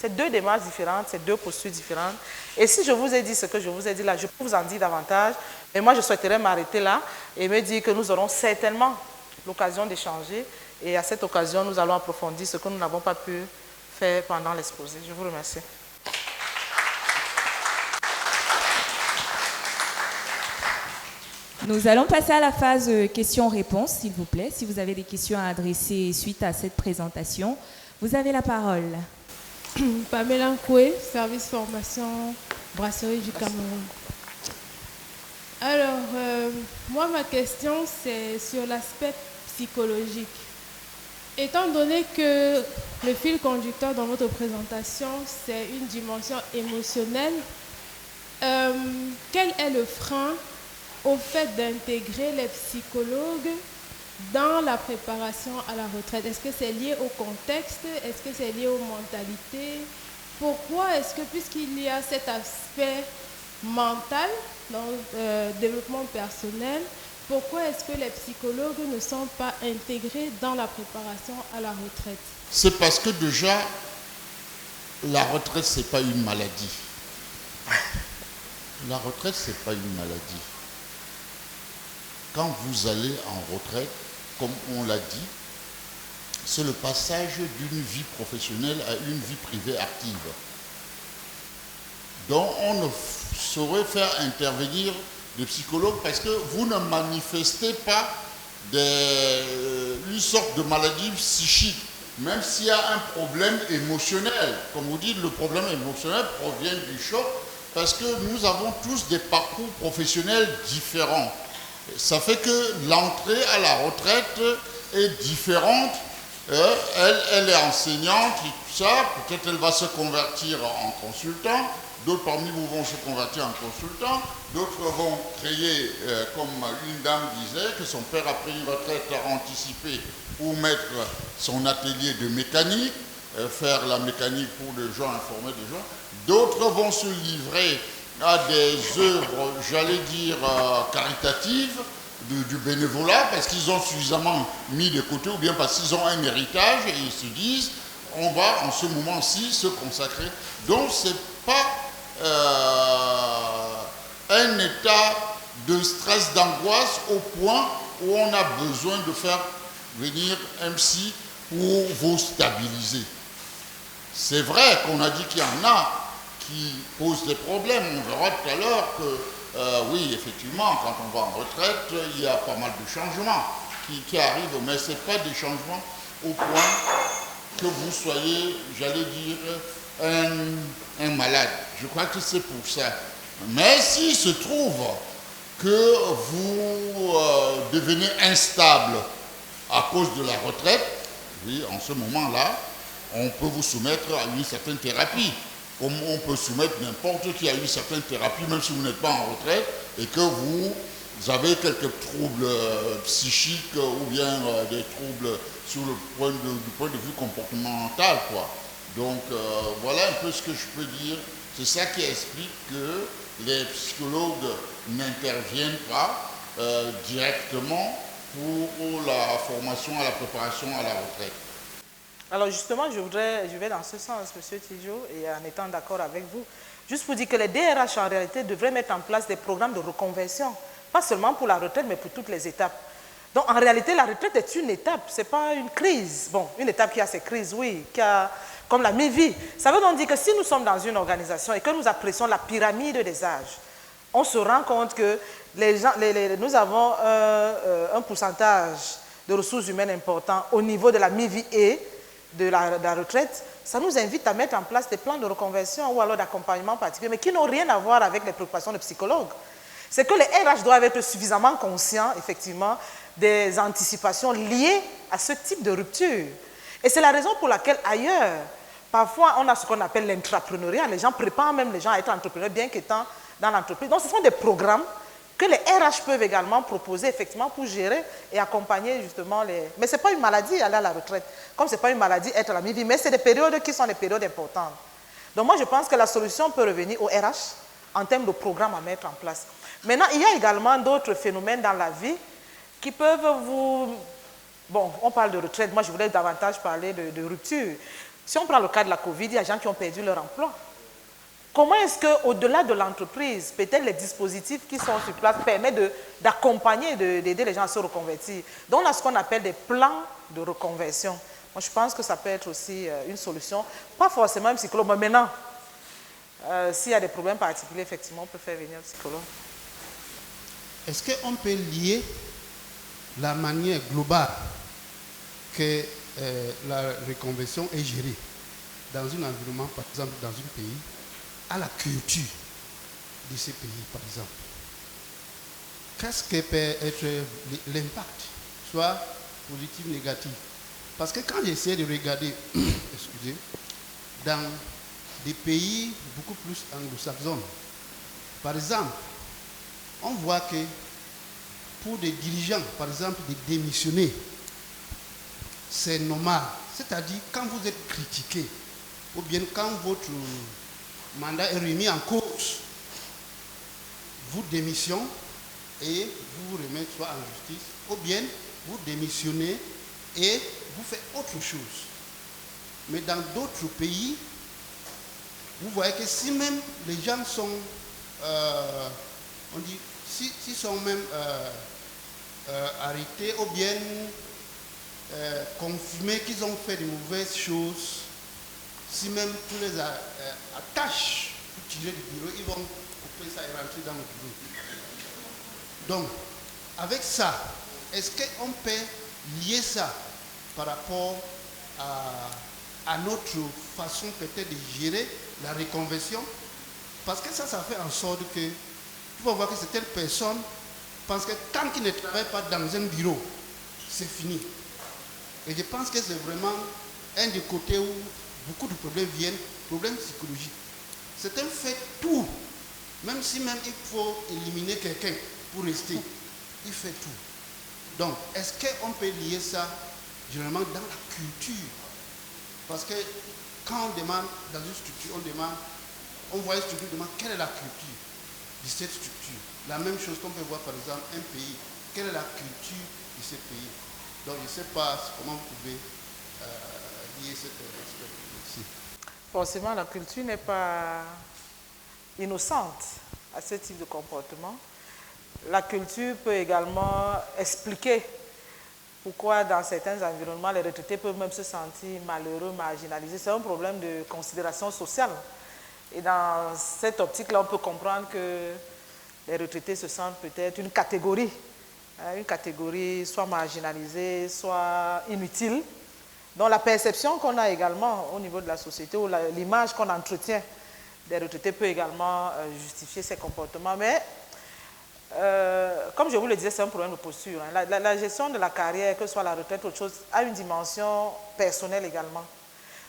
C'est deux démarches différentes, c'est deux postures différentes. Et si je vous ai dit ce que je vous ai dit là, je peux vous en dire davantage. Mais moi, je souhaiterais m'arrêter là et me dire que nous aurons certainement l'occasion d'échanger. Et à cette occasion, nous allons approfondir ce que nous n'avons pas pu faire pendant l'exposé. Je vous remercie. Nous allons passer à la phase questions-réponses, s'il vous plaît. Si vous avez des questions à adresser suite à cette présentation, vous avez la parole. Pamela Nkoué, service formation brasserie du Cameroun. Alors, moi, ma question, c'est sur l'aspect psychologique. Étant donné que le fil conducteur dans votre présentation, c'est une dimension émotionnelle, quel est le frein au fait d'intégrer les psychologues dans la préparation à la retraite? Est-ce que c'est lié au contexte? Est-ce que c'est lié aux mentalités? Pourquoi est-ce que, puisqu'il y a cet aspect mental dans le développement personnel, pourquoi est-ce que les psychologues ne sont pas intégrés dans la préparation à la retraite? C'est parce que déjà, la retraite, ce n'est pas une maladie. La retraite, ce n'est pas une maladie. Quand vous allez en retraite, comme on l'a dit, c'est le passage d'une vie professionnelle à une vie privée active. Donc on ne saurait faire intervenir des psychologues parce que vous ne manifestez pas une sorte de maladie psychique, même s'il y a un problème émotionnel. Comme vous dites, le problème émotionnel provient du choc parce que nous avons tous des parcours professionnels différents. Ça fait que l'entrée à la retraite est différente. Elle est enseignante et tout ça. Peut-être elle va se convertir en consultant. D'autres parmi vous vont se convertir en consultant. D'autres vont créer, comme une dame disait, que son père a pris une retraite anticipée pour mettre son atelier de mécanique, faire la mécanique pour des gens, informer des gens. D'autres vont se livrer à des œuvres, j'allais dire, caritatives, du bénévolat, parce qu'ils ont suffisamment mis de côté, ou bien parce qu'ils ont un héritage, et ils se disent, on va en ce moment-ci se consacrer. Donc, ce n'est pas un état de stress, d'angoisse, au point où on a besoin de faire venir un psy pour vous stabiliser. C'est vrai qu'on a dit qu'il y en a qui posent des problèmes. On verra tout à l'heure que, oui, effectivement, quand on va en retraite, il y a pas mal de changements qui arrivent, mais ce n'est pas des changements au point que vous soyez, j'allais dire, un malade. Je crois que c'est pour ça. Mais s'il se trouve que vous devenez instable à cause de la retraite, oui, en ce moment-là, on peut vous soumettre à une certaine thérapie. Comme on peut soumettre n'importe qui à une certaine thérapie, même si vous n'êtes pas en retraite, et que vous avez quelques troubles psychiques ou bien des troubles sur le du point de vue comportemental, quoi. Donc voilà un peu ce que je peux dire. C'est ça qui explique que les psychologues n'interviennent pas directement pour la formation à la préparation à la retraite. Alors justement, je vais dans ce sens, M. Tidjo, et en étant d'accord avec vous, juste pour dire que les DRH en réalité devraient mettre en place des programmes de reconversion, pas seulement pour la retraite, mais pour toutes les étapes. Donc en réalité, la retraite est une étape, ce n'est pas une crise. Bon, une étape qui a ses crises, oui, qui a comme la mi-vie. Ça veut donc dire que si nous sommes dans une organisation et que nous apprécions la pyramide des âges, on se rend compte que nous avons un pourcentage de ressources humaines important au niveau de la mi-vie et de la retraite. Ça nous invite à mettre en place des plans de reconversion ou alors d'accompagnement particulier, mais qui n'ont rien à voir avec les préoccupations des psychologues. C'est que les RH doivent être suffisamment conscients, effectivement, des anticipations liées à ce type de rupture. Et c'est la raison pour laquelle ailleurs, parfois on a ce qu'on appelle l'intrapreneuriat. Les gens préparent même les gens à être entrepreneurs bien qu'étant dans l'entreprise. Donc ce sont des programmes que les RH peuvent également proposer effectivement pour gérer et accompagner justement les... Mais ce n'est pas une maladie aller à la retraite, comme ce n'est pas une maladie être à la mi-vie, mais c'est des périodes qui sont des périodes importantes. Donc moi je pense que la solution peut revenir au RH en termes de programmes à mettre en place. Maintenant, il y a également d'autres phénomènes dans la vie qui peuvent vous... Bon, on parle de retraite, moi je voulais davantage parler de rupture. Si on prend le cas de la Covid, il y a des gens qui ont perdu leur emploi. Comment est-ce qu'au-delà de l'entreprise, peut-être les dispositifs qui sont sur place permettent d'accompagner, d'aider les gens à se reconvertir? Donc on a ce qu'on appelle des plans de reconversion. Moi je pense que ça peut être aussi une solution, pas forcément un psychologue, mais maintenant, s'il y a des problèmes particuliers, effectivement, on peut faire venir un psychologue. Est-ce qu'on peut lier la manière globale que la reconversion est gérée dans un environnement, par exemple dans un pays, à la culture de ces pays, par exemple? Qu'est-ce que peut être l'impact, soit positif ou négatif? Parce que quand j'essaie de regarder, excusez, dans des pays beaucoup plus anglo-saxons, par exemple, on voit que pour des dirigeants, par exemple, de démissionner, c'est normal. C'est-à-dire, quand vous êtes critiqué, ou bien quand votre mandat est remis en cause, vous démissionnez et vous vous remettez soit en justice, ou bien vous démissionnez et vous faites autre chose. Mais dans d'autres pays, vous voyez que si même les gens sont, on dit, s'ils sont même arrêtés ou bien confirmés qu'ils ont fait de mauvaises choses, si même tous les attachent pour tirer du bureau, ils vont couper ça et rentrer dans le bureau. Donc, avec ça, est-ce qu'on peut lier ça par rapport à notre façon peut-être de gérer la reconversion? Parce que ça fait en sorte que tu vas voir que certaines personnes pensent que tant qu'ils ne travaillent pas dans un bureau, c'est fini. Et je pense que c'est vraiment un des côtés où beaucoup de problèmes viennent, problèmes psychologiques. Certains font tout, même si même il faut éliminer quelqu'un pour rester, il fait tout. Donc, est-ce qu'on peut lier ça généralement dans la culture? Parce que quand on demande dans une structure, on voit une structure, on demande quelle est la culture de cette structure. La même chose qu'on peut voir par exemple un pays, quelle est la culture de ce pays. Donc je ne sais pas comment vous pouvez lier cet aspect ici. Forcément, la culture n'est pas innocente à ce type de comportement. La culture peut également expliquer pourquoi dans certains environnements, les retraités peuvent même se sentir malheureux, marginalisés. C'est un problème de considération sociale. Et dans cette optique-là, on peut comprendre que les retraités se sentent peut-être une catégorie soit marginalisée, soit inutile. Donc la perception qu'on a également au niveau de la société, ou l'image qu'on entretient des retraités peut également justifier ces comportements. Mais comme je vous le disais, c'est un problème de posture. La gestion de la carrière, que ce soit la retraite ou autre chose, a une dimension personnelle également.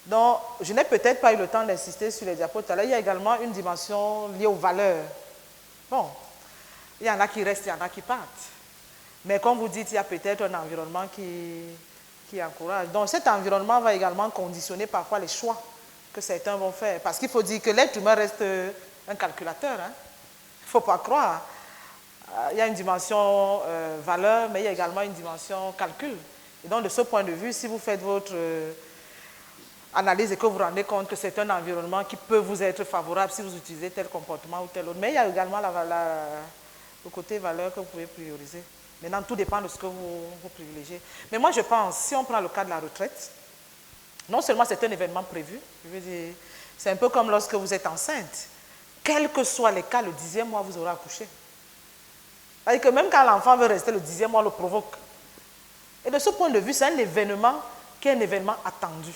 Donc, je n'ai peut-être pas eu le temps d'insister sur les diapos tout à l'heure. Il y a également une dimension liée aux valeurs. Bon, il y en a qui restent, il y en a qui partent. Mais comme vous dites, il y a peut-être un environnement qui encourage. Donc, cet environnement va également conditionner parfois les choix que certains vont faire. Parce qu'il faut dire que l'être humain reste un calculateur. Hein. Il ne faut pas croire. Il y a une dimension valeur, mais il y a également une dimension calcul. Et donc, de ce point de vue, si vous faites votre analyse et que vous vous rendez compte que c'est un environnement qui peut vous être favorable si vous utilisez tel comportement ou tel autre. Mais il y a également le côté valeur que vous pouvez prioriser. Maintenant, tout dépend de ce que vous privilégiez. Mais moi, je pense, si on prend le cas de la retraite, non seulement c'est un événement prévu, je veux dire, c'est un peu comme lorsque vous êtes enceinte. Quel que soit les cas, le 10e mois, vous aurez accouché. C'est-à-dire que même quand l'enfant veut rester, le 10e mois le provoque. Et de ce point de vue, c'est un événement qui est un événement attendu.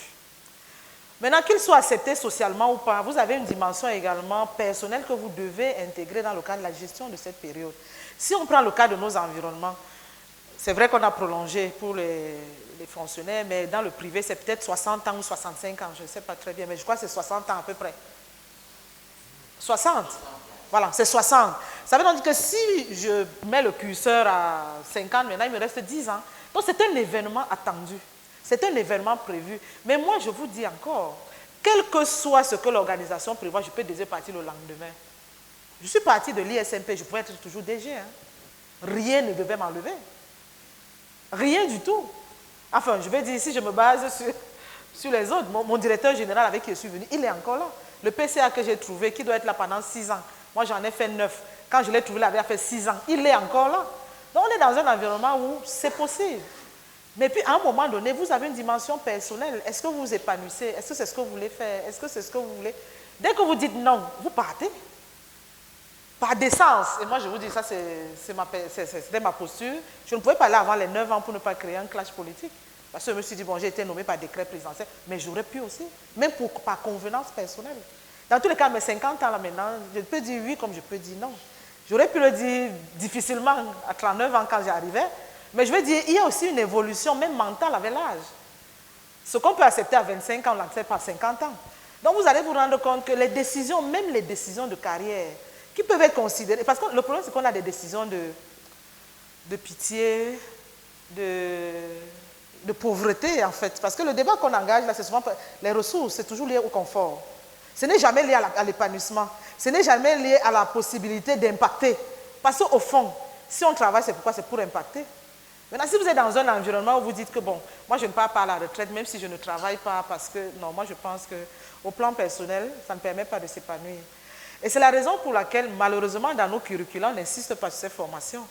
Maintenant, qu'il soit accepté socialement ou pas, vous avez une dimension également personnelle que vous devez intégrer dans le cadre de la gestion de cette période. Si on prend le cas de nos environnements, C'est vrai qu'on a prolongé pour les fonctionnaires, mais dans le privé, c'est peut-être 60 ans ou 65 ans, je ne sais pas très bien, mais je crois que c'est 60 ans à peu près. 60. Voilà, c'est 60. Ça veut dire que si je mets le curseur à 50, maintenant il me reste 10 ans. Donc c'est un événement attendu. C'est un événement prévu. Mais moi, je vous dis encore, quel que soit ce que l'organisation prévoit, je peux déjà partir le lendemain. Je suis parti de l'ISMP, je pouvais être toujours DG. Hein. Rien ne devait m'enlever. Rien du tout. Enfin, je vais dire, si je me base sur les autres, mon directeur général avec qui je suis venu, il est encore là. Le PCA que j'ai trouvé, qui doit être là pendant 6 ans, moi j'en ai fait 9. Quand je l'ai trouvé, il avait fait 6 ans. Il est encore là. Donc on est dans un environnement où c'est possible. Mais puis à un moment donné, vous avez une dimension personnelle. Est-ce que vous vous épanouissez? Est-ce que c'est ce que vous voulez faire? Est-ce que c'est ce que vous voulez? Dès que vous dites non, vous partez. Par décence. Et moi, je vous dis, ça, c'était ma posture. Je ne pouvais pas aller avant les 9 ans pour ne pas créer un clash politique. Parce que je me suis dit, bon, j'ai été nommé par décret présidentiel, mais j'aurais pu aussi, même par convenance personnelle. Dans tous les cas, mes 50 ans là maintenant, je peux dire oui comme je peux dire non. J'aurais pu le dire difficilement à 39 ans quand j'arrivais, mais je veux dire, il y a aussi une évolution, même mentale avec l'âge. Ce qu'on peut accepter à 25 ans, on l'accepte à 50 ans. Donc vous allez vous rendre compte que les décisions, même les décisions de carrière, qui peuvent être considérées, parce que le problème c'est qu'on a des décisions de pitié, de pauvreté en fait, parce que le débat qu'on engage là, c'est souvent les ressources, c'est toujours lié au confort. Ce n'est jamais lié à l'épanouissement, ce n'est jamais lié à la possibilité d'impacter. Parce qu'au fond, si on travaille, c'est pourquoi? C'est pour impacter. Maintenant, si vous êtes dans un environnement où vous dites que bon, moi je ne pars pas à la retraite, même si je ne travaille pas, parce que non, moi je pense qu'au plan personnel, ça ne permet pas de s'épanouir. Et c'est la raison pour laquelle, malheureusement, dans nos curricula, on n'insiste pas sur ces formations.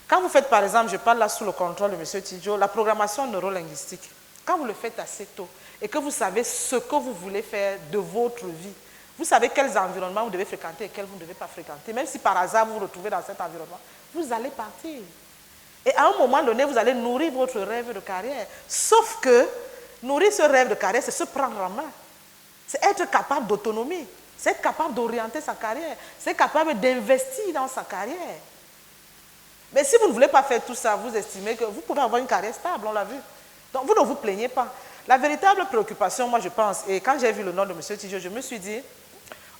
Quand vous faites, par exemple, je parle là sous le contrôle de M. Tidjo, la programmation neurolinguistique, quand vous le faites assez tôt et que vous savez ce que vous voulez faire de votre vie, vous savez quels environnements vous devez fréquenter et quels vous ne devez pas fréquenter. Même si par hasard vous vous retrouvez dans cet environnement, vous allez partir. Et à un moment donné, vous allez nourrir votre rêve de carrière. Sauf que nourrir ce rêve de carrière, c'est se prendre en main. C'est être capable d'autonomie. C'est être capable d'orienter sa carrière. C'est être capable d'investir dans sa carrière. Mais si vous ne voulez pas faire tout ça, vous estimez que vous pouvez avoir une carrière stable, on l'a vu. Donc vous ne vous plaignez pas. La véritable préoccupation, moi je pense, et quand j'ai vu le nom de M. Tidjo, je me suis dit,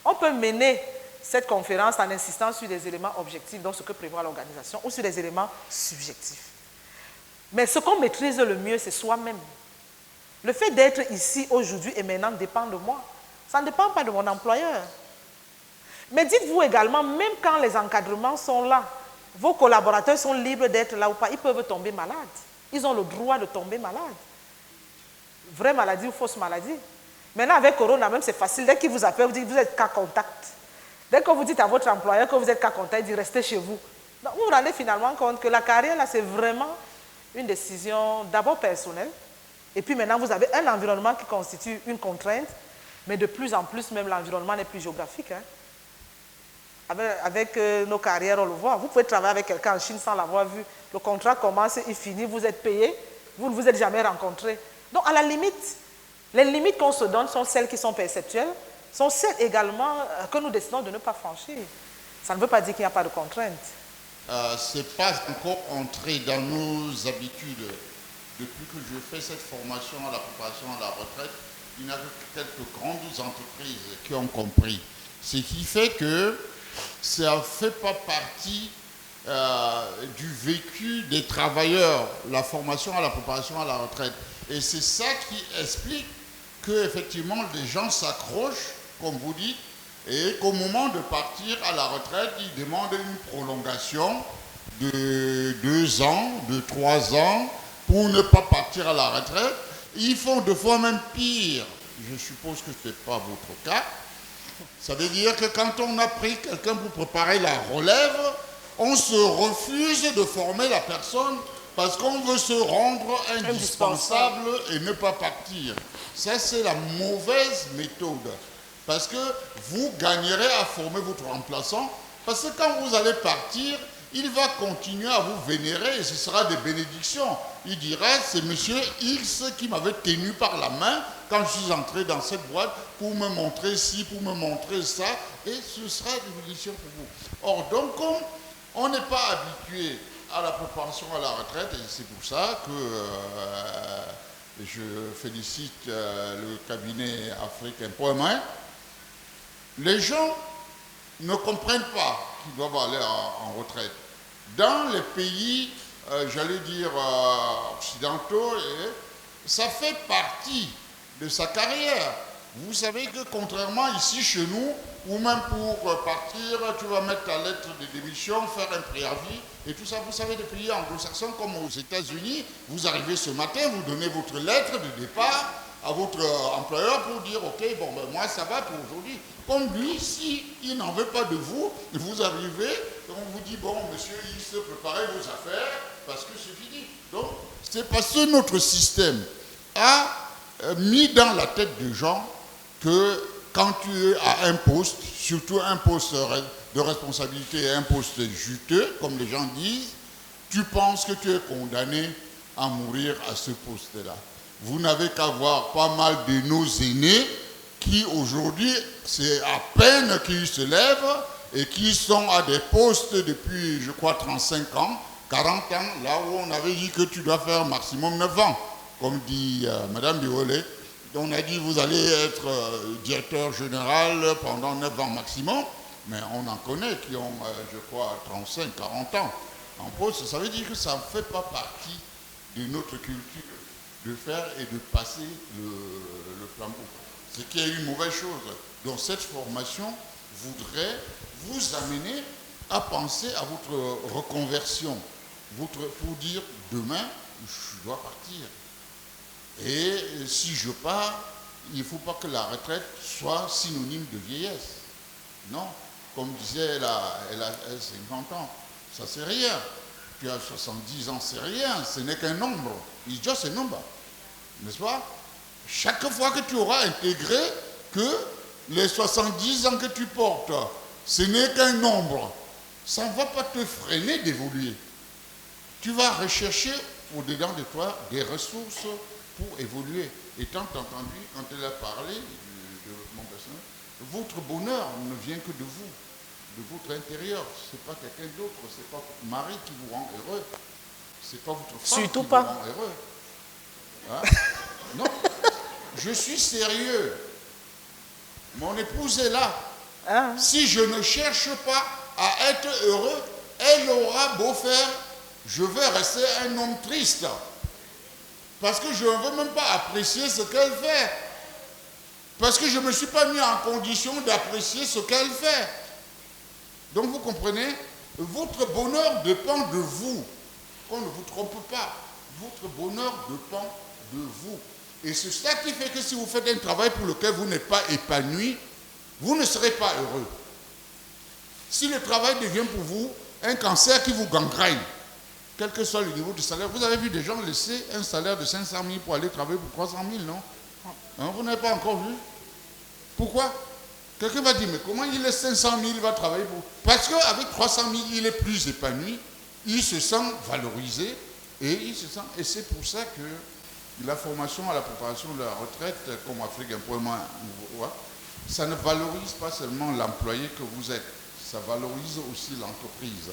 on peut mener cette conférence en insistant sur des éléments objectifs, donc ce que prévoit l'organisation, ou sur des éléments subjectifs. Mais ce qu'on maîtrise le mieux, c'est soi-même. Le fait d'être ici aujourd'hui et maintenant dépend de moi. Ça ne dépend pas de mon employeur. Mais dites-vous également, même quand les encadrements sont là, vos collaborateurs sont libres d'être là ou pas, ils peuvent tomber malades. Ils ont le droit de tomber malades. Vraie maladie ou fausse maladie. Maintenant, avec Corona, même c'est facile. Dès qu'ils vous appellent, vous dites que vous êtes cas contact. Dès que vous dites à votre employeur que vous êtes cas contact, il dit restez chez vous. Donc, vous vous rendez finalement compte que la carrière, là, c'est vraiment une décision d'abord personnelle. Et puis maintenant, vous avez un environnement qui constitue une contrainte, mais de plus en plus, même l'environnement n'est plus géographique. Hein. Avec nos carrières, on le voit. Vous pouvez travailler avec quelqu'un en Chine sans l'avoir vu. Le contrat commence, il finit, vous êtes payé, vous ne vous êtes jamais rencontrés. Donc, à la limite, les limites qu'on se donne sont celles qui sont perceptuelles, sont celles également que nous décidons de ne pas franchir. Ça ne veut pas dire qu'il n'y a pas de contraintes. Ce n'est pas encore entré dans nos habitudes. Depuis que je fais cette formation à la préparation à la retraite, il n'y a que quelques grandes entreprises qui ont compris. Ce qui fait que ça ne fait pas partie du vécu des travailleurs, la formation à la préparation à la retraite. Et c'est ça qui explique qu'effectivement les gens s'accrochent, comme vous dites, et qu'au moment de partir à la retraite, ils demandent une prolongation de 2 ans, de 3 ans, pour ne pas partir à la retraite. Ils font 2 fois même pire. Je suppose que ce n'est pas votre cas. Ça veut dire que quand on a pris quelqu'un pour préparer la relève, on se refuse de former la personne parce qu'on veut se rendre indispensable et ne pas partir. Ça, c'est la mauvaise méthode. Parce que vous gagnerez à former votre remplaçant, parce que quand vous allez partir, il va continuer à vous vénérer et ce sera des bénédictions. Il dira, c'est monsieur X qui m'avait tenu par la main quand je suis entré dans cette boîte pour me montrer ci, pour me montrer ça, et ce sera des bénédictions pour vous. Or, donc, comme on n'est pas habitué à la préparation à la retraite, et c'est pour ça que je félicite le cabinet Afrique Employment. Les gens ne comprennent pas qu'ils doivent aller en retraite. Dans les pays, j'allais dire, occidentaux, ça fait partie de sa carrière. Vous savez que contrairement ici chez nous, ou même pour partir, tu vas mettre ta lettre de démission, faire un préavis et tout ça. Vous savez, des pays anglo-saxons comme aux États-Unis, vous arrivez ce matin, vous donnez votre lettre de départ à votre employeur pour dire ok, bon ben moi ça va pour aujourd'hui. Comme lui, si il n'en veut pas de vous, vous arrivez, on vous dit bon monsieur, il se préparez vos affaires parce que c'est fini. Donc c'est parce que notre système a mis dans la tête des gens que quand tu es à un poste, surtout un poste de responsabilité et un poste juteux, comme les gens disent, tu penses que tu es condamné à mourir à ce poste-là. Vous n'avez qu'à voir pas mal de nos aînés qui aujourd'hui, c'est à peine qu'ils se lèvent et qui sont à des postes depuis, je crois, 35 ans, 40 ans, là où on avait dit que tu dois faire maximum 9 ans. Comme dit Madame Biolay, on a dit vous allez être directeur général pendant 9 ans maximum, mais on en connaît qui ont, je crois, 35, 40 ans en poste. Ça veut dire que ça ne fait pas partie de notre culture de faire et de passer le flambeau. Ce qui est une mauvaise chose. Donc cette formation voudrait vous amener à penser à votre reconversion, pour dire demain, je dois partir. Et si je pars, il ne faut pas que la retraite soit synonyme de vieillesse. Non, comme disait, elle a 50 ans, ça c'est rien. Tu as 70 ans, c'est rien, ce n'est qu'un nombre. It's just a number. N'est-ce pas? Chaque fois que tu auras intégré que les 70 ans que tu portes, ce n'est qu'un nombre, ça ne va pas te freiner d'évoluer. Tu vas rechercher au-dedans de toi des ressources pour évoluer. Et tant entendu, quand elle a parlé de mon personnage, votre bonheur ne vient que de vous, de votre intérieur. Ce n'est pas quelqu'un d'autre, ce n'est pas votre mari qui vous rend heureux, ce n'est pas votre femme surtout qui pas. vous rend heureux. Hein? Non, je suis sérieux. Mon épouse est là. Ah. Si je ne cherche pas à être heureux, elle aura beau faire, je vais rester un homme triste. Parce que je ne veux même pas apprécier ce qu'elle fait. Parce que je ne me suis pas mis en condition d'apprécier ce qu'elle fait. Donc vous comprenez, votre bonheur dépend de vous. Qu'on ne vous trompe pas. Votre bonheur dépend de vous. Et c'est ça qui fait que si vous faites un travail pour lequel vous n'êtes pas épanoui, vous ne serez pas heureux. Si le travail devient pour vous un cancer qui vous gangrène, quel que soit le niveau de salaire, vous avez vu des gens laisser un salaire de 500 000 pour aller travailler pour 300 000, non? Hein, vous n'avez pas encore vu? Pourquoi? Quelqu'un va dire, mais comment il laisse 500 000, il va travailler pour... Parce qu'avec 300 000, il est plus épanoui, il se sent valorisé, et c'est pour ça que la formation à la préparation de la retraite, comme Afrique Employment, ça ne valorise pas seulement l'employé que vous êtes, ça valorise aussi l'entreprise.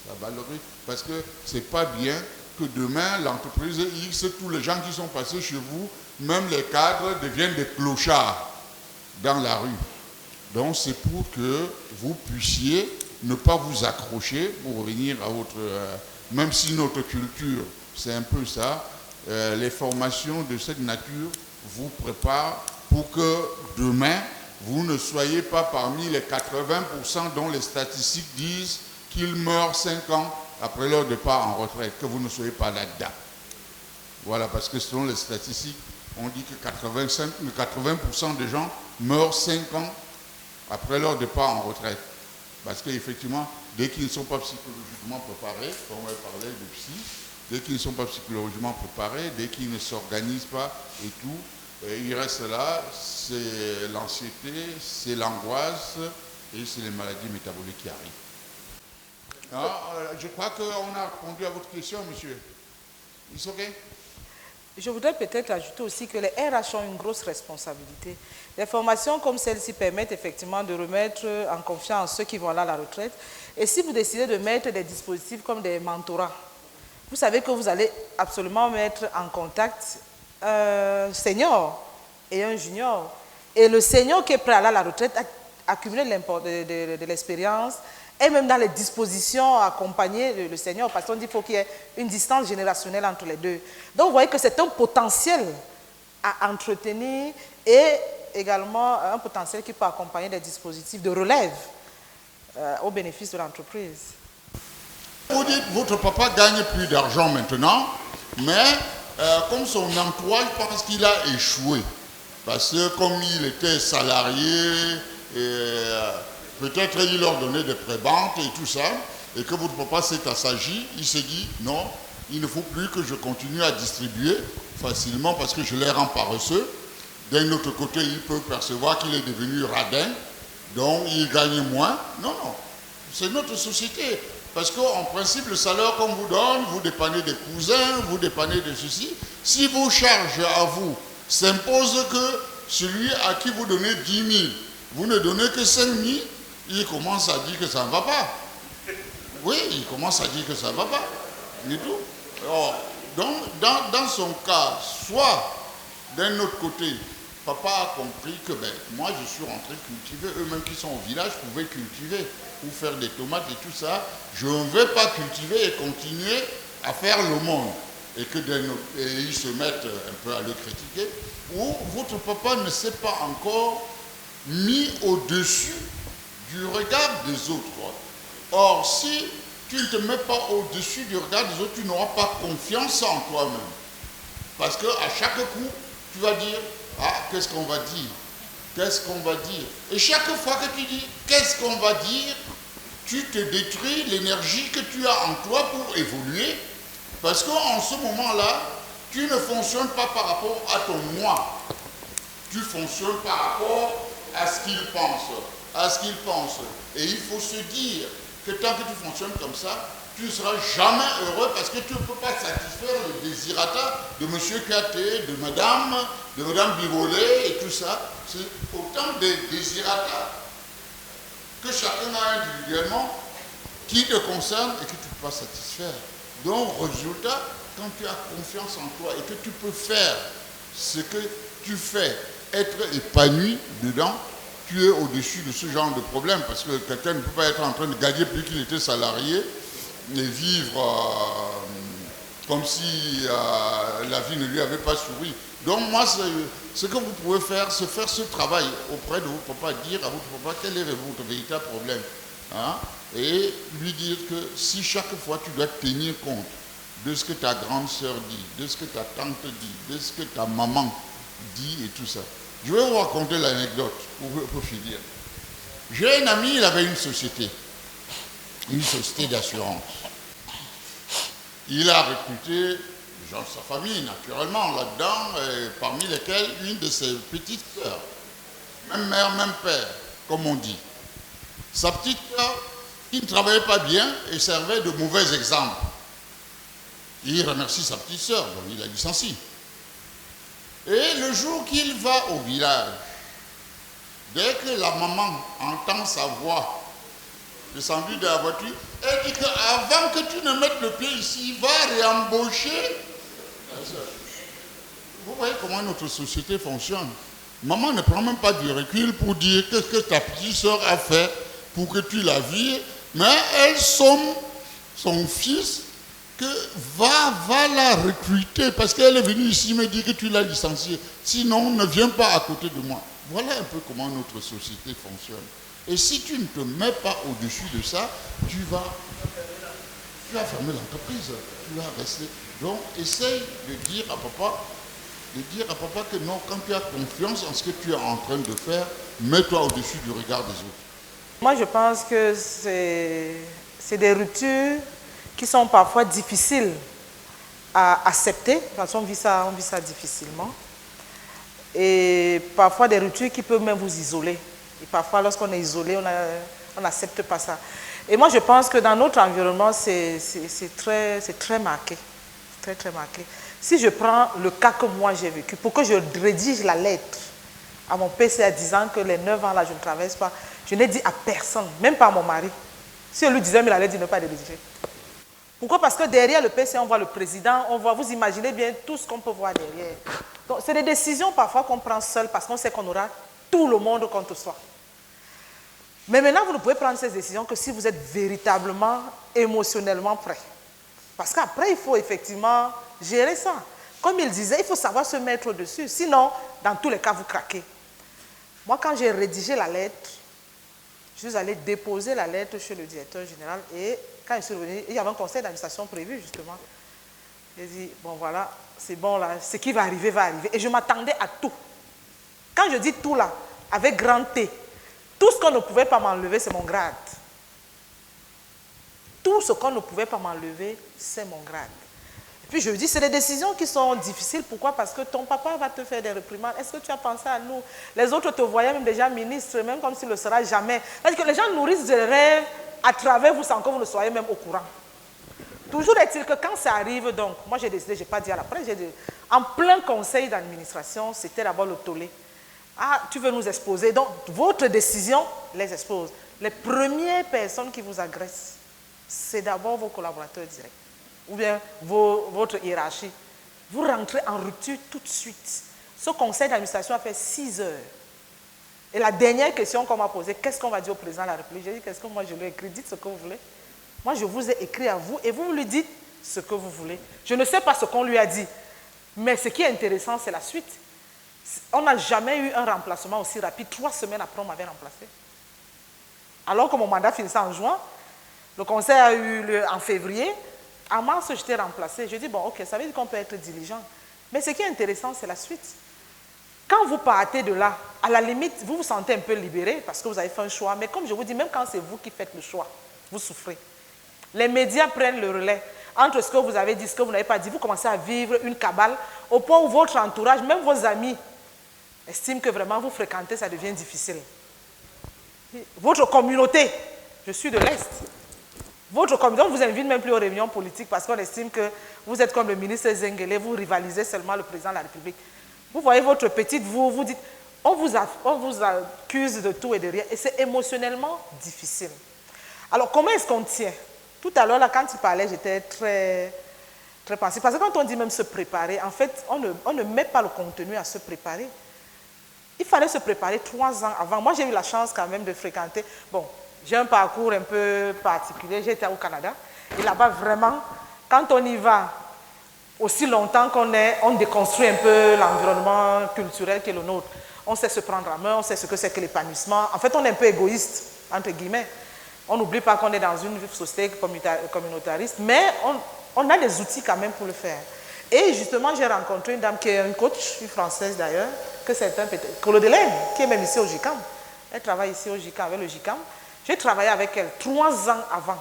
Ça valorise, parce que ce n'est pas bien que demain, l'entreprise X, tous les gens qui sont passés chez vous, même les cadres, deviennent des clochards dans la rue. Donc c'est pour que vous puissiez ne pas vous accrocher pour revenir à votre... même si notre culture, c'est un peu ça, les formations de cette nature vous préparent pour que demain, vous ne soyez pas parmi les 80% dont les statistiques disent qu'ils meurent 5 ans après leur départ en retraite, que vous ne soyez pas là-dedans. Voilà, parce que selon les statistiques, on dit que 80% des gens meurent 5 ans après leur départ en retraite. Parce qu'effectivement, dès qu'ils ne sont pas psychologiquement préparés, comme on va parler de psy, dès qu'ils ne sont pas psychologiquement préparés, dès qu'ils ne s'organisent pas et tout, ils restent là, c'est l'anxiété, c'est l'angoisse et c'est les maladies métaboliques qui arrivent. Alors, je crois qu'on a répondu à votre question, monsieur. It's okay? Je voudrais peut-être ajouter aussi que les RH ont une grosse responsabilité. Les formations comme celle-ci permettent effectivement de remettre en confiance ceux qui vont aller à la retraite. Et si vous décidez de mettre des dispositifs comme des mentorats, vous savez que vous allez absolument mettre en contact un senior et un junior. Et le senior qui est prêt à aller à la retraite a accumulé de l'expérience et même dans les dispositions à accompagner le senior, parce qu'on dit qu'il faut qu'il y ait une distance générationnelle entre les deux. Donc vous voyez que c'est un potentiel à entretenir et également un potentiel qui peut accompagner des dispositifs de relève au bénéfice de l'entreprise. Vous dites votre papa gagne plus d'argent maintenant, mais comme son emploi, je pense qu'il a échoué. Parce que comme il était salarié, peut-être il leur donnait des prébendes et tout ça, et que votre papa s'est assagi, il s'est dit non, il ne faut plus que je continue à distribuer facilement parce que je les rends paresseux. D'un autre côté, il peut percevoir qu'il est devenu radin, donc il gagne moins. Non, non, c'est notre société. Parce qu'en principe, le salaire qu'on vous donne, vous dépannez des cousins, vous dépannez de ceci. Si vos charges à vous s'imposent que celui à qui vous donnez 10 000, vous ne donnez que 5 000, il commence à dire que ça ne va pas. Oui, il commence à dire que ça ne va pas. Du tout. Alors, dans son cas, soit d'un autre côté, papa a compris que moi je suis rentré cultiver, eux-mêmes qui sont au village pouvaient cultiver ou faire des tomates et tout ça. Je ne vais pas cultiver et continuer à faire le monde. Et ils se mettent un peu à le critiquer. Ou votre papa ne s'est pas encore mis au-dessus du regard des autres. Or, si tu ne te mets pas au-dessus du regard des autres, tu n'auras pas confiance en toi-même. Parce qu'à chaque coup, tu vas dire, ah, qu'est-ce qu'on va dire? Qu'est-ce qu'on va dire? Et chaque fois que tu dis, qu'est-ce qu'on va dire, tu te détruis l'énergie que tu as en toi pour évoluer. Parce qu'en ce moment-là, tu ne fonctionnes pas par rapport à ton moi. Tu fonctionnes par rapport à ce qu'il pense. Et il faut se dire que tant que tu fonctionnes comme ça, tu ne seras jamais heureux parce que tu ne peux pas satisfaire le désirata de M. Katé, de Madame Bivolet et tout ça. C'est autant de désirata que chacun a individuellement qui te concerne et que tu ne peux pas satisfaire. Donc, résultat, quand tu as confiance en toi et que tu peux faire ce que tu fais, être épanoui dedans, tu es au-dessus de ce genre de problème parce que quelqu'un ne peut pas être en train de gagner plus qu'il était salarié et vivre comme si la vie ne lui avait pas souri. Donc moi, ce que vous pouvez faire, c'est faire ce travail auprès de votre papa, dire à votre papa quel est votre véritable problème. Hein? Et lui dire que si chaque fois tu dois tenir compte de ce que ta grande sœur dit, de ce que ta tante dit, de ce que ta maman dit et tout ça. Je vais vous raconter l'anecdote pour finir. J'ai un ami, il avait une société d'assurance. Il a recruté gens de sa famille, naturellement, là-dedans, parmi lesquels une de ses petites sœurs. Même mère, même père, comme on dit. Sa petite sœur, qui ne travaillait pas bien et servait de mauvais exemple. Il remercie sa petite sœur, donc il la licencie. Et le jour qu'il va au village, dès que la maman entend sa voix descendue de la voiture, elle dit qu'avant que tu ne mettes le pied ici, va réembaucher. Vous voyez comment notre société fonctionne. Maman ne prend même pas du recul pour dire qu'est-ce que ta petite soeur a fait pour que tu la vires, mais elle somme son fils que va la recruter parce qu'elle est venue ici me dire que tu l'as licenciée. Sinon, ne viens pas à côté de moi. Voilà un peu comment notre société fonctionne. Et si tu ne te mets pas au-dessus de ça, tu vas fermer l'entreprise. Tu vas rester. Donc, essaye de dire à papa que non, quand tu as confiance en ce que tu es en train de faire, mets-toi au-dessus du regard des autres. Moi, je pense que c'est des ruptures qui sont parfois difficiles à accepter, parce qu'on vit ça difficilement. Et parfois des ruptures qui peuvent même vous isoler. Et parfois, lorsqu'on est isolé, on n'accepte pas ça. Et moi, je pense que dans notre environnement, c'est très marqué. Très, très marqué. Si je prends le cas que moi j'ai vécu, pour que je rédige la lettre à mon PCA disant que les 9 ans là, je ne traverse pas, je n'ai dit à personne, même pas à mon mari. Si je lui disais, mais il allait dire ne pas rédiger. Pourquoi? Parce que derrière le PCA, on voit le président, on voit, vous imaginez bien tout ce qu'on peut voir derrière. Donc, c'est des décisions parfois qu'on prend seul parce qu'on sait qu'on aura tout le monde contre soi. Mais maintenant, vous ne pouvez prendre ces décisions que si vous êtes véritablement, émotionnellement prêt. Parce qu'après, il faut effectivement gérer ça. Comme il disait, il faut savoir se mettre dessus. Sinon, dans tous les cas, vous craquez. Moi, quand j'ai rédigé la lettre, je suis allée déposer la lettre chez le directeur général et quand je suis revenue, il y avait un conseil d'administration prévu justement. J'ai dit, bon voilà, c'est bon là, ce qui va arriver va arriver. Et je m'attendais à tout. Quand je dis tout là, avec grand T, tout ce qu'on ne pouvait pas m'enlever, c'est mon grade. Tout ce qu'on ne pouvait pas m'enlever, c'est mon grade. Et puis je lui dis, c'est des décisions qui sont difficiles. Pourquoi? Parce que ton papa va te faire des réprimandes. Est-ce que tu as pensé à nous? Les autres te voyaient même déjà ministre, même comme s'il ne le sera jamais. Parce que les gens nourrissent des rêves à travers vous sans que vous ne soyez même au courant. Toujours est-il que quand ça arrive, donc, moi j'ai décidé, je n'ai pas dit à la presse, en plein conseil d'administration, c'était d'abord le tollé. Ah, tu veux nous exposer. Donc, votre décision les expose. Les premières personnes qui vous agressent, c'est d'abord vos collaborateurs directs ou bien votre hiérarchie. Vous rentrez en rupture tout de suite. Ce conseil d'administration a fait 6 heures. Et la dernière question qu'on m'a posée, qu'est-ce qu'on va dire au président de la République? J'ai dit, qu'est-ce que moi je lui ai écrit? Dites ce que vous voulez. Moi, je vous ai écrit à vous et vous lui dites ce que vous voulez. Je ne sais pas ce qu'on lui a dit, mais ce qui est intéressant, c'est la suite. On n'a jamais eu un remplacement aussi rapide. 3 semaines après, on m'avait remplacé. Alors que mon mandat finissait en juin, le conseil a eu lieu en février. En mars, j'étais remplacé. Je dis, bon, ok, ça veut dire qu'on peut être diligent. Mais ce qui est intéressant, c'est la suite. Quand vous partez de là, à la limite, vous vous sentez un peu libéré parce que vous avez fait un choix. Mais comme je vous dis, même quand c'est vous qui faites le choix, vous souffrez. Les médias prennent le relais. Entre ce que vous avez dit, ce que vous n'avez pas dit, vous commencez à vivre une cabale au point où votre entourage, même vos amis, estiment que vraiment vous fréquentez, ça devient difficile. Votre communauté, je suis de l'Est, votre communauté, on ne vous invite même plus aux réunions politiques parce qu'on estime que vous êtes comme le ministre Zengele, vous rivalisez seulement le président de la République. Vous voyez votre petite, vous dites, on vous accuse de tout et de rien et c'est émotionnellement difficile. Alors comment est-ce qu'on tient? Tout à l'heure, là, quand il parlait, j'étais très, très pensif. Parce que quand on dit même se préparer, en fait, on ne met pas le contenu à se préparer. Il fallait se préparer 3 ans avant. Moi, j'ai eu la chance quand même de fréquenter. Bon, j'ai un parcours un peu particulier. J'ai été au Canada. Et là-bas, vraiment, quand on y va aussi longtemps on déconstruit un peu l'environnement culturel qui est le nôtre. On sait se prendre en main, on sait ce que c'est que l'épanouissement. En fait, on est un peu égoïste, entre guillemets. On n'oublie pas qu'on est dans une société communautariste, mais on a des outils quand même pour le faire. Et justement, j'ai rencontré une dame qui est une coach, une française d'ailleurs, que certains peut-être, Claude Hélène, qui est même ici au GICAM. Elle travaille ici au GICAM, avec le GICAM. J'ai travaillé avec elle 3 ans avant.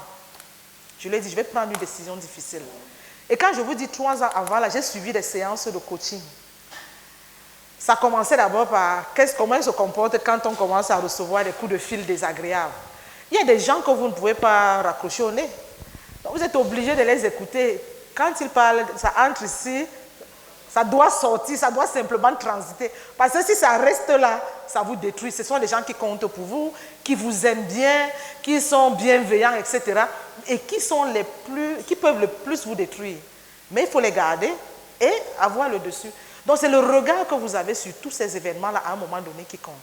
Je lui ai dit, je vais prendre une décision difficile. Et quand je vous dis 3 ans avant, là, j'ai suivi des séances de coaching. Ça commençait d'abord par comment elle se comporte quand on commence à recevoir des coups de fil désagréables. Il y a des gens que vous ne pouvez pas raccrocher au nez. Donc vous êtes obligé de les écouter. Quand ils parlent, ça entre ici, ça doit sortir, ça doit simplement transiter. Parce que si ça reste là, ça vous détruit. Ce sont des gens qui comptent pour vous, qui vous aiment bien, qui sont bienveillants, etc. Et qui peuvent le plus vous détruire. Mais il faut les garder et avoir le dessus. Donc c'est le regard que vous avez sur tous ces événements-là à un moment donné qui compte.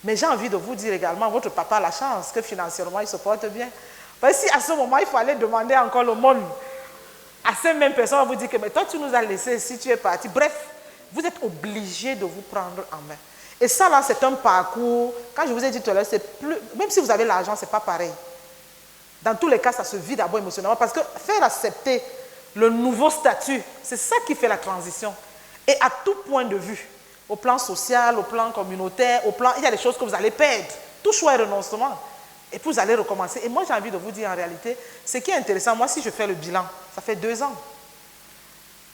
Mais j'ai envie de vous dire également, votre papa a la chance que financièrement il se porte bien. Parce que si à ce moment il fallait demander encore le monde, à ces mêmes personnes, on va vous dire que mais toi tu nous as laissé si tu es parti. Bref, vous êtes obligé de vous prendre en main. Et ça là c'est un parcours, quand je vous ai dit tout à l'heure, c'est plus, même si vous avez l'argent, c'est pas pareil. Dans tous les cas, ça se vit d'abord émotionnellement parce que faire accepter le nouveau statut, c'est ça qui fait la transition. Et à tout point de vue, au plan social, au plan communautaire, il y a des choses que vous allez perdre. Tout choix est renoncement. Et puis vous allez recommencer. Et moi, j'ai envie de vous dire en réalité, ce qui est intéressant, moi, si je fais le bilan, ça fait 2 ans.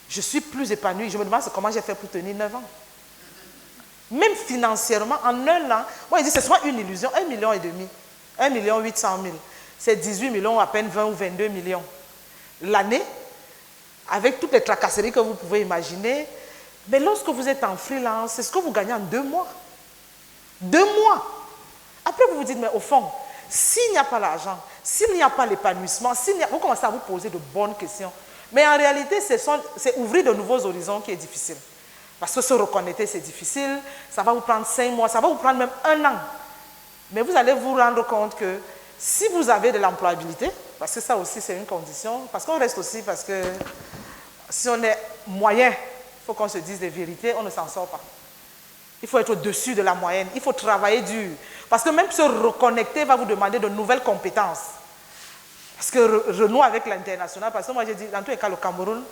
Je suis plus épanouie. Je me demande comment j'ai fait pour tenir 9 ans. Même financièrement, en 1 an, moi, je dis, ce soit une illusion, 1,5 million. 1,8 million. C'est 18 millions, à peine 20 ou 22 millions. L'année, avec toutes les tracasseries que vous pouvez imaginer. Mais lorsque vous êtes en freelance, c'est ce que vous gagnez en 2 mois. 2 mois. Après, vous vous dites, mais au fond, s'il n'y a pas l'argent, s'il n'y a pas l'épanouissement, vous commencez à vous poser de bonnes questions. Mais en réalité, c'est ouvrir de nouveaux horizons qui est difficile. Parce que se reconnecter, c'est difficile. Ça va vous prendre 5 mois, ça va vous prendre même 1 an. Mais vous allez vous rendre compte que si vous avez de l'employabilité, parce que ça aussi, c'est une condition, parce qu'on reste aussi, parce que si on est moyen, il faut qu'on se dise des vérités, on ne s'en sort pas. Il faut être au-dessus de la moyenne, il faut travailler dur. Parce que même se reconnecter va vous demander de nouvelles compétences. Parce que renouer avec l'international, parce que moi j'ai dit, dans tous les cas, le Cameroun,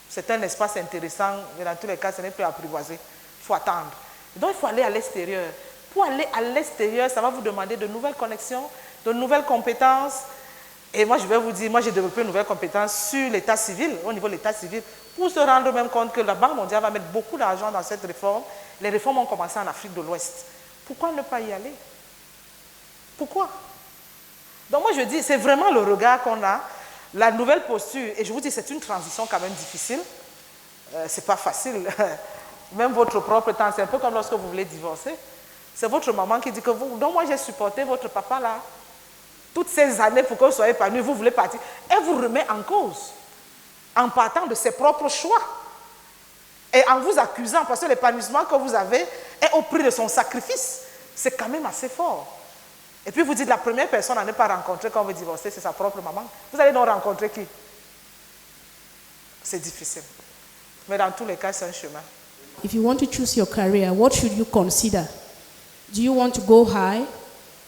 c'est un espace intéressant, mais dans tous les cas, ce n'est plus apprivoisé. Il faut attendre. Donc il faut aller à l'extérieur. Pour aller à l'extérieur, ça va vous demander de nouvelles connexions, de nouvelles compétences. Et moi, je vais vous dire, moi j'ai développé une nouvelle compétence sur l'état civil, au niveau de l'état civil, pour se rendre même compte que la Banque mondiale va mettre beaucoup d'argent dans cette réforme. Les réformes ont commencé en Afrique de l'Ouest. Pourquoi ne pas y aller? Pourquoi? Donc moi je dis, c'est vraiment le regard qu'on a, la nouvelle posture. Et je vous dis, c'est une transition quand même difficile. C'est pas facile. Même votre propre temps, c'est un peu comme lorsque vous voulez divorcer. C'est votre maman qui dit que vous... Donc moi j'ai supporté votre papa là. Toutes ces années pour que vous soyez épanoui, vous voulez partir. Elle vous remet en cause. En partant de ses propres choix. Et en vous accusant, parce que l'épanouissement que vous avez est au prix de son sacrifice. C'est quand même assez fort. Et puis vous dites, la première personne à ne pas rencontrer quand vous divorcez, c'est sa propre maman. Vous allez donc rencontrer qui? C'est difficile. Mais dans tous les cas, c'est un chemin. If you want to choose your career, what should you consider? Do you want to go high?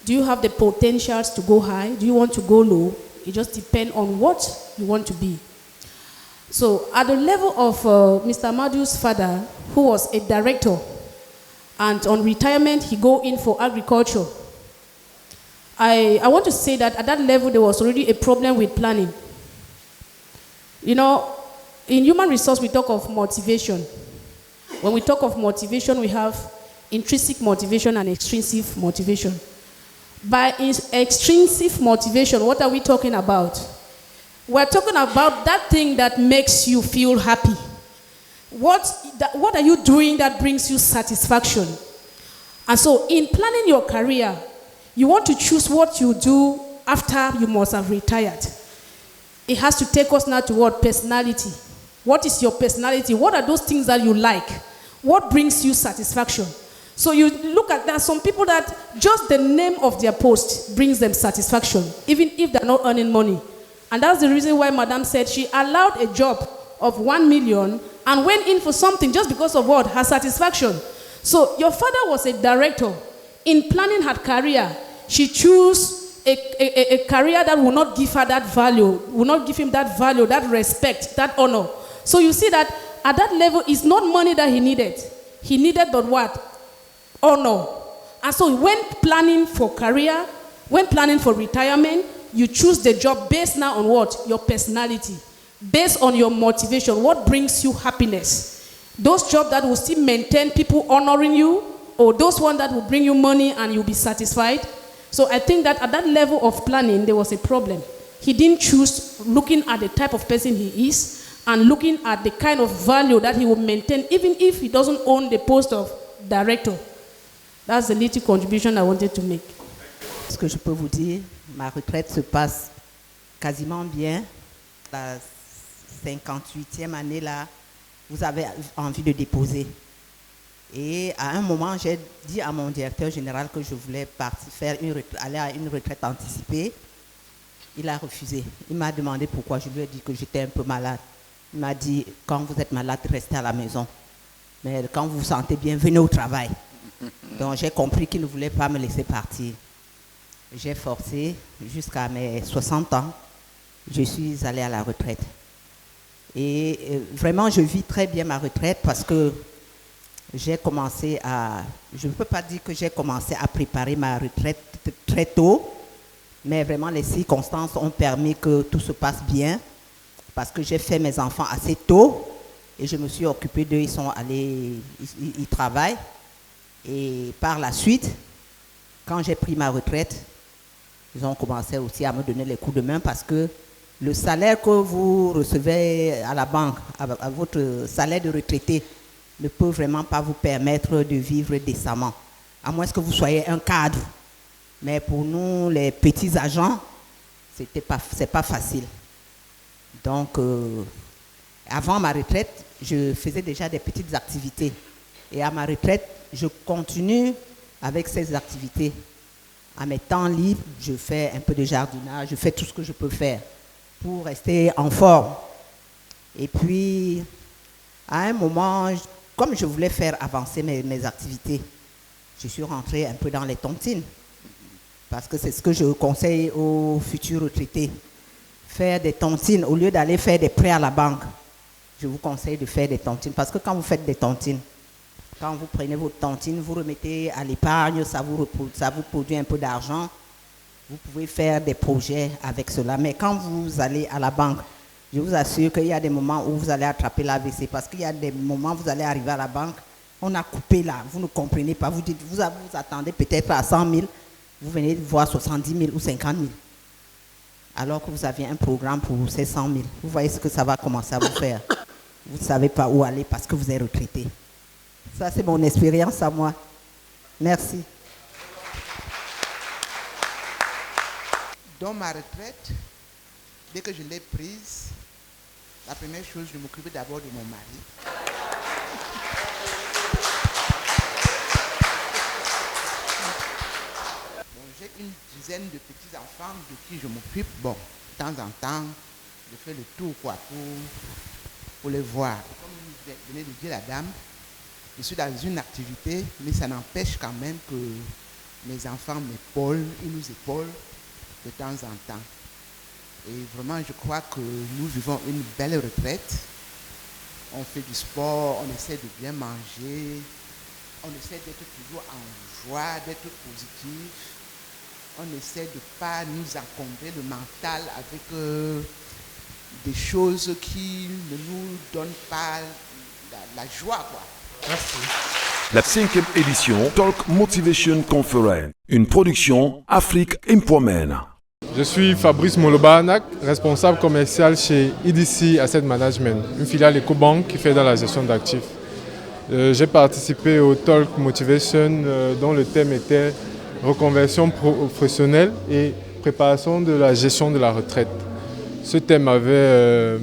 Do you have the potentials to go high? Do you want to go low? It just depends on what you want to be. So at the level of Mr. Madu's father, who was a director, and on retirement, he go in for agriculture. I want to say that at that level, there was already a problem with planning. You know, in human resource, we talk of motivation. When we talk of motivation, we have intrinsic motivation and extrinsic motivation. By extrinsic motivation, what are we talking about? We're talking about that thing that makes you feel happy. What are you doing that brings you satisfaction? And so in planning your career, you want to choose what you do after you must have retired. It has to take us now to what? Personality. What is your personality? What are those things that you like? What brings you satisfaction? So you look at that, some people that just the name of their post brings them satisfaction, even if they're not earning money. And that's the reason why Madame said she allowed a job of 1 million and went in for something just because of what? Her satisfaction. So your father was a director. In planning her career, she chose a career that will not give her that value, will not give him that value, that respect, that honor. So you see that at that level, it's not money that he needed. He needed but what? Honor. And so when planning for career, when planning for retirement, you choose the job based now on what? Your personality. Based on your motivation. What brings you happiness? Those jobs that will still maintain people honoring you, or those ones that will bring you money and you'll be satisfied. So I think that at that level of planning, there was a problem. He didn't choose looking at the type of person he is and looking at the kind of value that he will maintain, even if he doesn't own the post of director. That's the little contribution I wanted to make. Ce que je peux vous dire, ma retraite se passe quasiment bien. La 58e année là, vous avez envie de déposer. Et à un moment, j'ai dit à mon directeur général que je voulais aller à une retraite anticipée. Il a refusé. Il m'a demandé pourquoi. Je lui ai dit que j'étais un peu malade. Il m'a dit, quand vous êtes malade, restez à la maison. Mais quand vous vous sentez bien, venez au travail. Donc j'ai compris qu'il ne voulait pas me laisser partir. J'ai forcé jusqu'à mes 60 ans. Je suis allée à la retraite. Et vraiment, je vis très bien ma retraite parce que j'ai commencé à... Je ne peux pas dire que j'ai commencé à préparer ma retraite très tôt, mais vraiment les circonstances ont permis que tout se passe bien parce que j'ai fait mes enfants assez tôt et je me suis occupée d'eux. Ils sont allés... Ils travaillent. Et par la suite, quand j'ai pris ma retraite, ils ont commencé aussi à me donner les coups de main parce que le salaire que vous recevez à la banque, à votre salaire de retraité, ne peut vraiment pas vous permettre de vivre décemment, à moins que vous soyez un cadre. Mais pour nous, les petits agents, c'est pas facile. Donc, avant ma retraite, je faisais déjà des petites activités. Et à ma retraite, je continue avec ces activités. À mes temps libres, je fais un peu de jardinage, je fais tout ce que je peux faire pour rester en forme. Et puis, à un moment, comme je voulais faire avancer mes activités, je suis rentrée un peu dans les tontines. Parce que c'est ce que je conseille aux futurs retraités. Faire des tontines, au lieu d'aller faire des prêts à la banque, je vous conseille de faire des tontines. Parce que quand vous faites des tontines, quand vous prenez votre tontine, vous remettez à l'épargne, ça vous produit un peu d'argent. Vous pouvez faire des projets avec cela. Mais quand vous allez à la banque, je vous assure qu'il y a des moments où vous allez attraper l'AVC. Parce qu'il y a des moments où vous allez arriver à la banque, on a coupé là, vous ne comprenez pas. Vous dites, vous attendez peut-être à 100 000. Vous venez de voir 70 000 ou 50 000, alors que vous aviez un programme pour ces 100 000. Vous voyez ce que ça va commencer à vous faire. Vous ne savez pas où aller parce que vous êtes retraité. Ça, c'est mon expérience à moi. Merci. Dans ma retraite, dès que je l'ai prise, la première chose, je m'occupais d'abord de mon mari. J'ai une dizaine de petits-enfants de qui je m'occupe. Bon, de temps en temps, je fais le tour pour les voir. Comme venait de dire la dame, je suis dans une activité, mais ça n'empêche quand même que mes enfants m'épaulent, ils nous épaulent de temps en temps. Et vraiment, je crois que nous vivons une belle retraite. On fait du sport, on essaie de bien manger, on essaie d'être toujours en joie, d'être positif. On essaie de ne pas nous encombrer le mental avec des choses qui ne nous donnent pas la joie, quoi. Merci. La 5e édition Talk Motivation Conference, une production Afrique Empowerment. Je suis Fabrice Molobanak, responsable commercial chez EDC Asset Management, une filiale EcoBank qui fait dans la gestion d'actifs. J'ai participé au Talk Motivation dont le thème était reconversion professionnelle et préparation de la gestion de la retraite. Ce thème avait...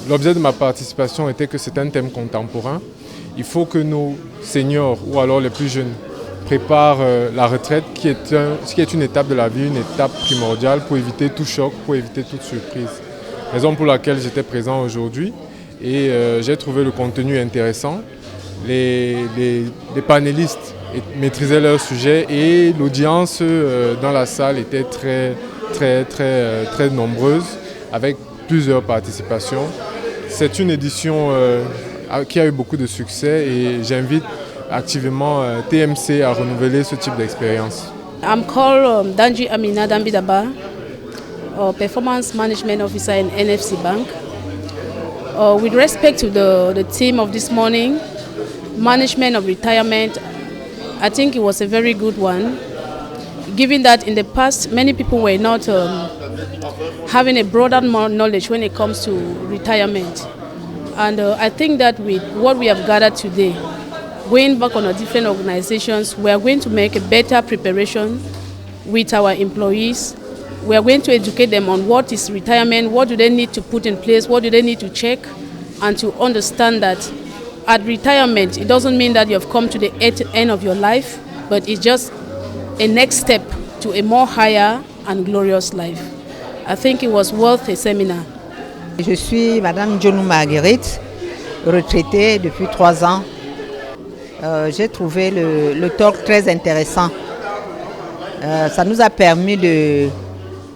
L'objet de ma participation était que c'est un thème contemporain. Il faut que nos seniors ou alors les plus jeunes préparent la retraite qui est une étape de la vie, une étape primordiale pour éviter tout choc, pour éviter toute surprise. Raison pour laquelle j'étais présent aujourd'hui et j'ai trouvé le contenu intéressant. Les panélistes maîtrisaient leur sujet et l'audience dans la salle était très nombreuse avec plusieurs participations. C'est une édition qui a eu beaucoup de succès et j'invite activement TMC à renouveler ce type d'expérience. I'm called Danji Amina Dambidaba, Performance Management Officer in NFC Bank. With respect to the theme of this morning, management of retirement, I think it was a very good one, given that in the past many people were not having a broader knowledge when it comes to retirement. And I think that with what we have gathered today, going back on our different organizations, we are going to make a better preparation with our employees. We are going to educate them on what is retirement, what do they need to put in place, what do they need to check, and to understand that at retirement, it doesn't mean that you have come to the end of your life, but it's just a next step to a more higher and glorious life. I think it was worth a seminar. Je suis Madame Djonou Marguerite, retraitée depuis 3 ans. J'ai trouvé le talk très intéressant. Ça nous a permis de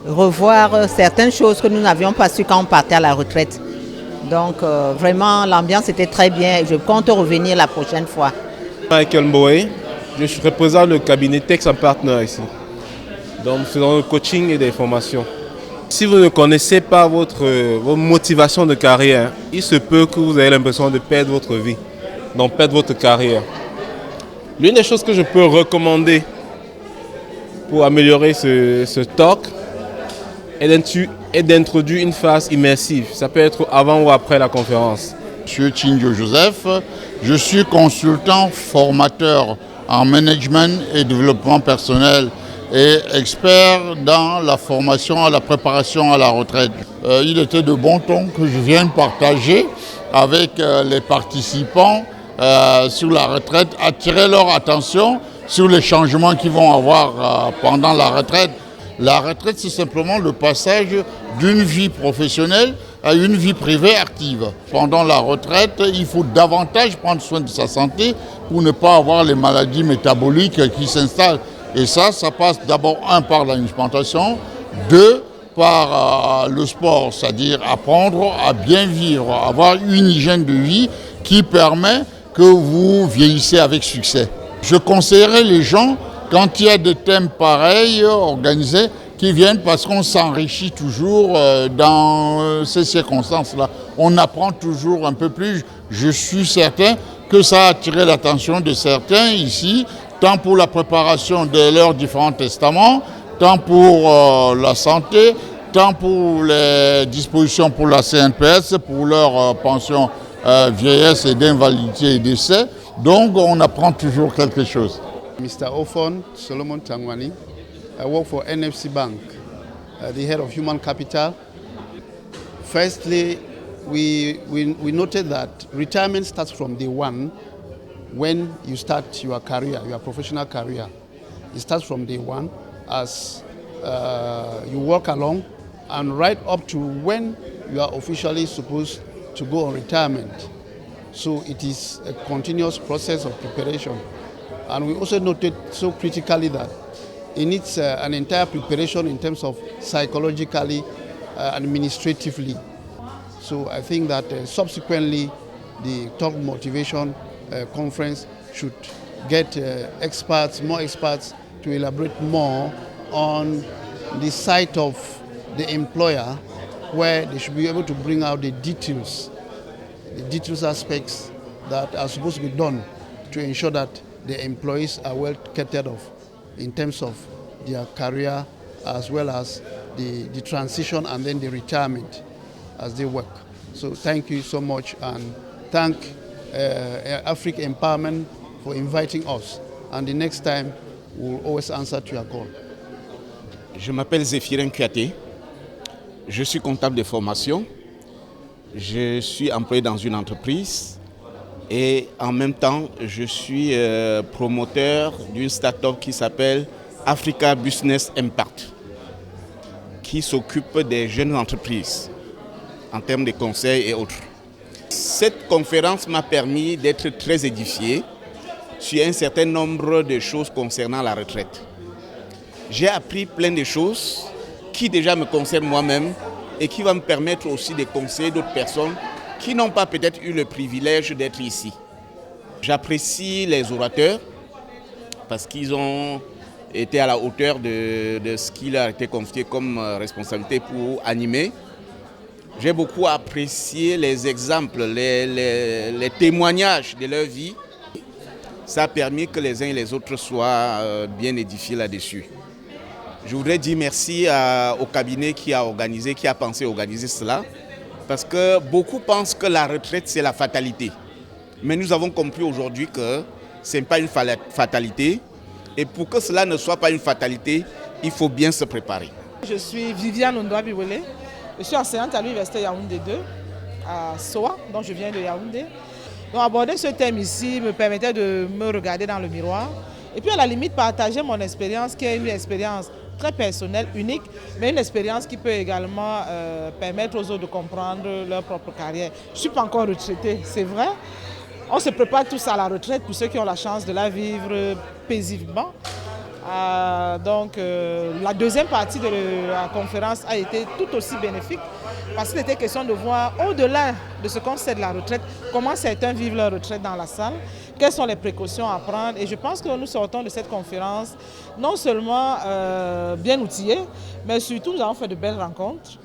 revoir certaines choses que nous n'avions pas su quand on partait à la retraite. Donc vraiment l'ambiance était très bien et je compte revenir la prochaine fois. Michael Mboé, je représente le cabinet Tex Partner ici. Donc nous faisons le coaching et des formations. Si vous ne connaissez pas votre motivation de carrière, il se peut que vous ayez l'impression de perdre votre vie, donc perdre votre carrière. L'une des choses que je peux recommander pour améliorer ce talk, et d'introduire une phase immersive. Ça peut être avant ou après la conférence. Monsieur Chinjo Joseph, je suis consultant formateur en management et développement personnel et expert dans la formation à la préparation à la retraite. Il était de bon ton que je vienne partager avec les participants sur la retraite, attirer leur attention sur les changements qu'ils vont avoir pendant la retraite. La retraite, c'est simplement le passage d'une vie professionnelle à une vie privée active. Pendant la retraite, il faut davantage prendre soin de sa santé pour ne pas avoir les maladies métaboliques qui s'installent. Et ça passe d'abord, par l'alimentation, par le sport, c'est-à-dire apprendre à bien vivre, avoir une hygiène de vie qui permet que vous vieillissez avec succès. Je conseillerais les gens, quand il y a des thèmes pareils organisés, qui viennent parce qu'on s'enrichit toujours dans ces circonstances-là. On apprend toujours un peu plus. Je suis certain que ça a attiré l'attention de certains ici, tant pour la préparation de leurs différents testaments, tant pour la santé, tant pour les dispositions pour la CNPS, pour leur pension vieillesse et d'invalidité et décès. Donc on apprend toujours quelque chose. Mr. Ofon Solomon Tangwani. I work for NFC Bank, the head of human capital. Firstly, we noted that retirement starts from day one when you start your career, your professional career. It starts from day one as you work along and right up to when you are officially supposed to go on retirement. So it is a continuous process of preparation. And we also noted so critically that it needs an entire preparation in terms of psychologically, administratively. So I think that subsequently the Talk Motivation Conference should get experts, more experts, to elaborate more on the side of the employer, where they should be able to bring out the details aspects that are supposed to be done to ensure that the employees are well catered of in terms of their career as well as the transition and then the retirement as they work. So thank you so much and thank Africa Empowerment for inviting us. And the next time we'll always answer to your call. Je m'appelle Zéphirin Kouyaté. Je suis comptable de formation. Je suis employé dans une entreprise. Et en même temps, je suis promoteur d'une start-up qui s'appelle Africa Business Impact, qui s'occupe des jeunes entreprises en termes de conseils et autres. Cette conférence m'a permis d'être très édifié sur un certain nombre de choses concernant la retraite. J'ai appris plein de choses qui déjà me concernent moi-même et qui vont me permettre aussi de conseiller d'autres personnes qui n'ont pas peut-être eu le privilège d'être ici. J'apprécie les orateurs parce qu'ils ont été à la hauteur de ce qui leur a été confié comme responsabilité pour animer. J'ai beaucoup apprécié les exemples, les témoignages de leur vie. Ça a permis que les uns et les autres soient bien édifiés là-dessus. Je voudrais dire merci au cabinet qui a organisé, qui a pensé organiser cela. Parce que beaucoup pensent que la retraite, c'est la fatalité. Mais nous avons compris aujourd'hui que ce n'est pas une fatalité. Et pour que cela ne soit pas une fatalité, il faut bien se préparer. Je suis Viviane Ondoa-Biwele. Je suis enseignante à l'Université Yaoundé 2, à Soa, dont je viens de Yaoundé. Donc aborder ce thème ici me permettait de me regarder dans le miroir. Et puis à la limite, partager mon expérience, qui est une expérience très personnelle, unique, mais une expérience qui peut également permettre aux autres de comprendre leur propre carrière. Je ne suis pas encore retraitée, c'est vrai. On se prépare tous à la retraite pour ceux qui ont la chance de la vivre paisiblement. Donc la deuxième partie de la conférence a été tout aussi bénéfique parce qu'il était question de voir au-delà de ce qu'on sait de la retraite, comment certains vivent leur retraite dans la salle, quelles sont les précautions à prendre. Et je pense que nous sortons de cette conférence non seulement bien outillés, mais surtout nous avons fait de belles rencontres.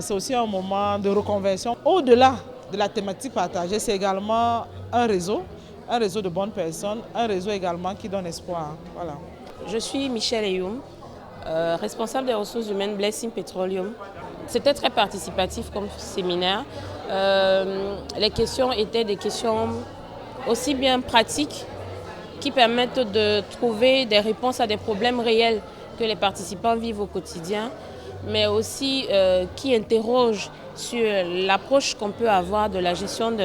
C'est aussi un moment de reconversion. Au-delà de la thématique partagée, c'est également un réseau de bonnes personnes, un réseau également qui donne espoir. Voilà. Je suis Michel Eyoum. responsable des ressources humaines Blessing Petroleum. C'était très participatif comme séminaire. Les questions étaient des questions aussi bien pratiques qui permettent de trouver des réponses à des problèmes réels que les participants vivent au quotidien, mais aussi qui interrogent sur l'approche qu'on peut avoir de la gestion,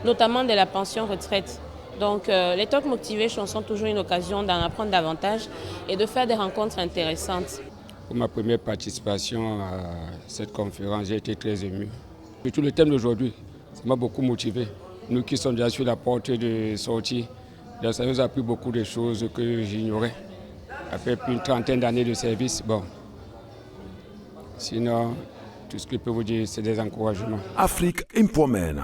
notamment de la pension retraite. Donc les Talk Motivation sont toujours une occasion d'en apprendre davantage et de faire des rencontres intéressantes. Pour ma première participation à cette conférence, j'ai été très ému. Surtout le thème d'aujourd'hui, ça m'a beaucoup motivé. Nous qui sommes déjà sur la porte de sortie, ça nous a appris beaucoup de choses que j'ignorais. Après plus d'une trentaine d'années de service, bon. Sinon, tout ce que je peux vous dire, c'est des encouragements. Afrique Empowerment.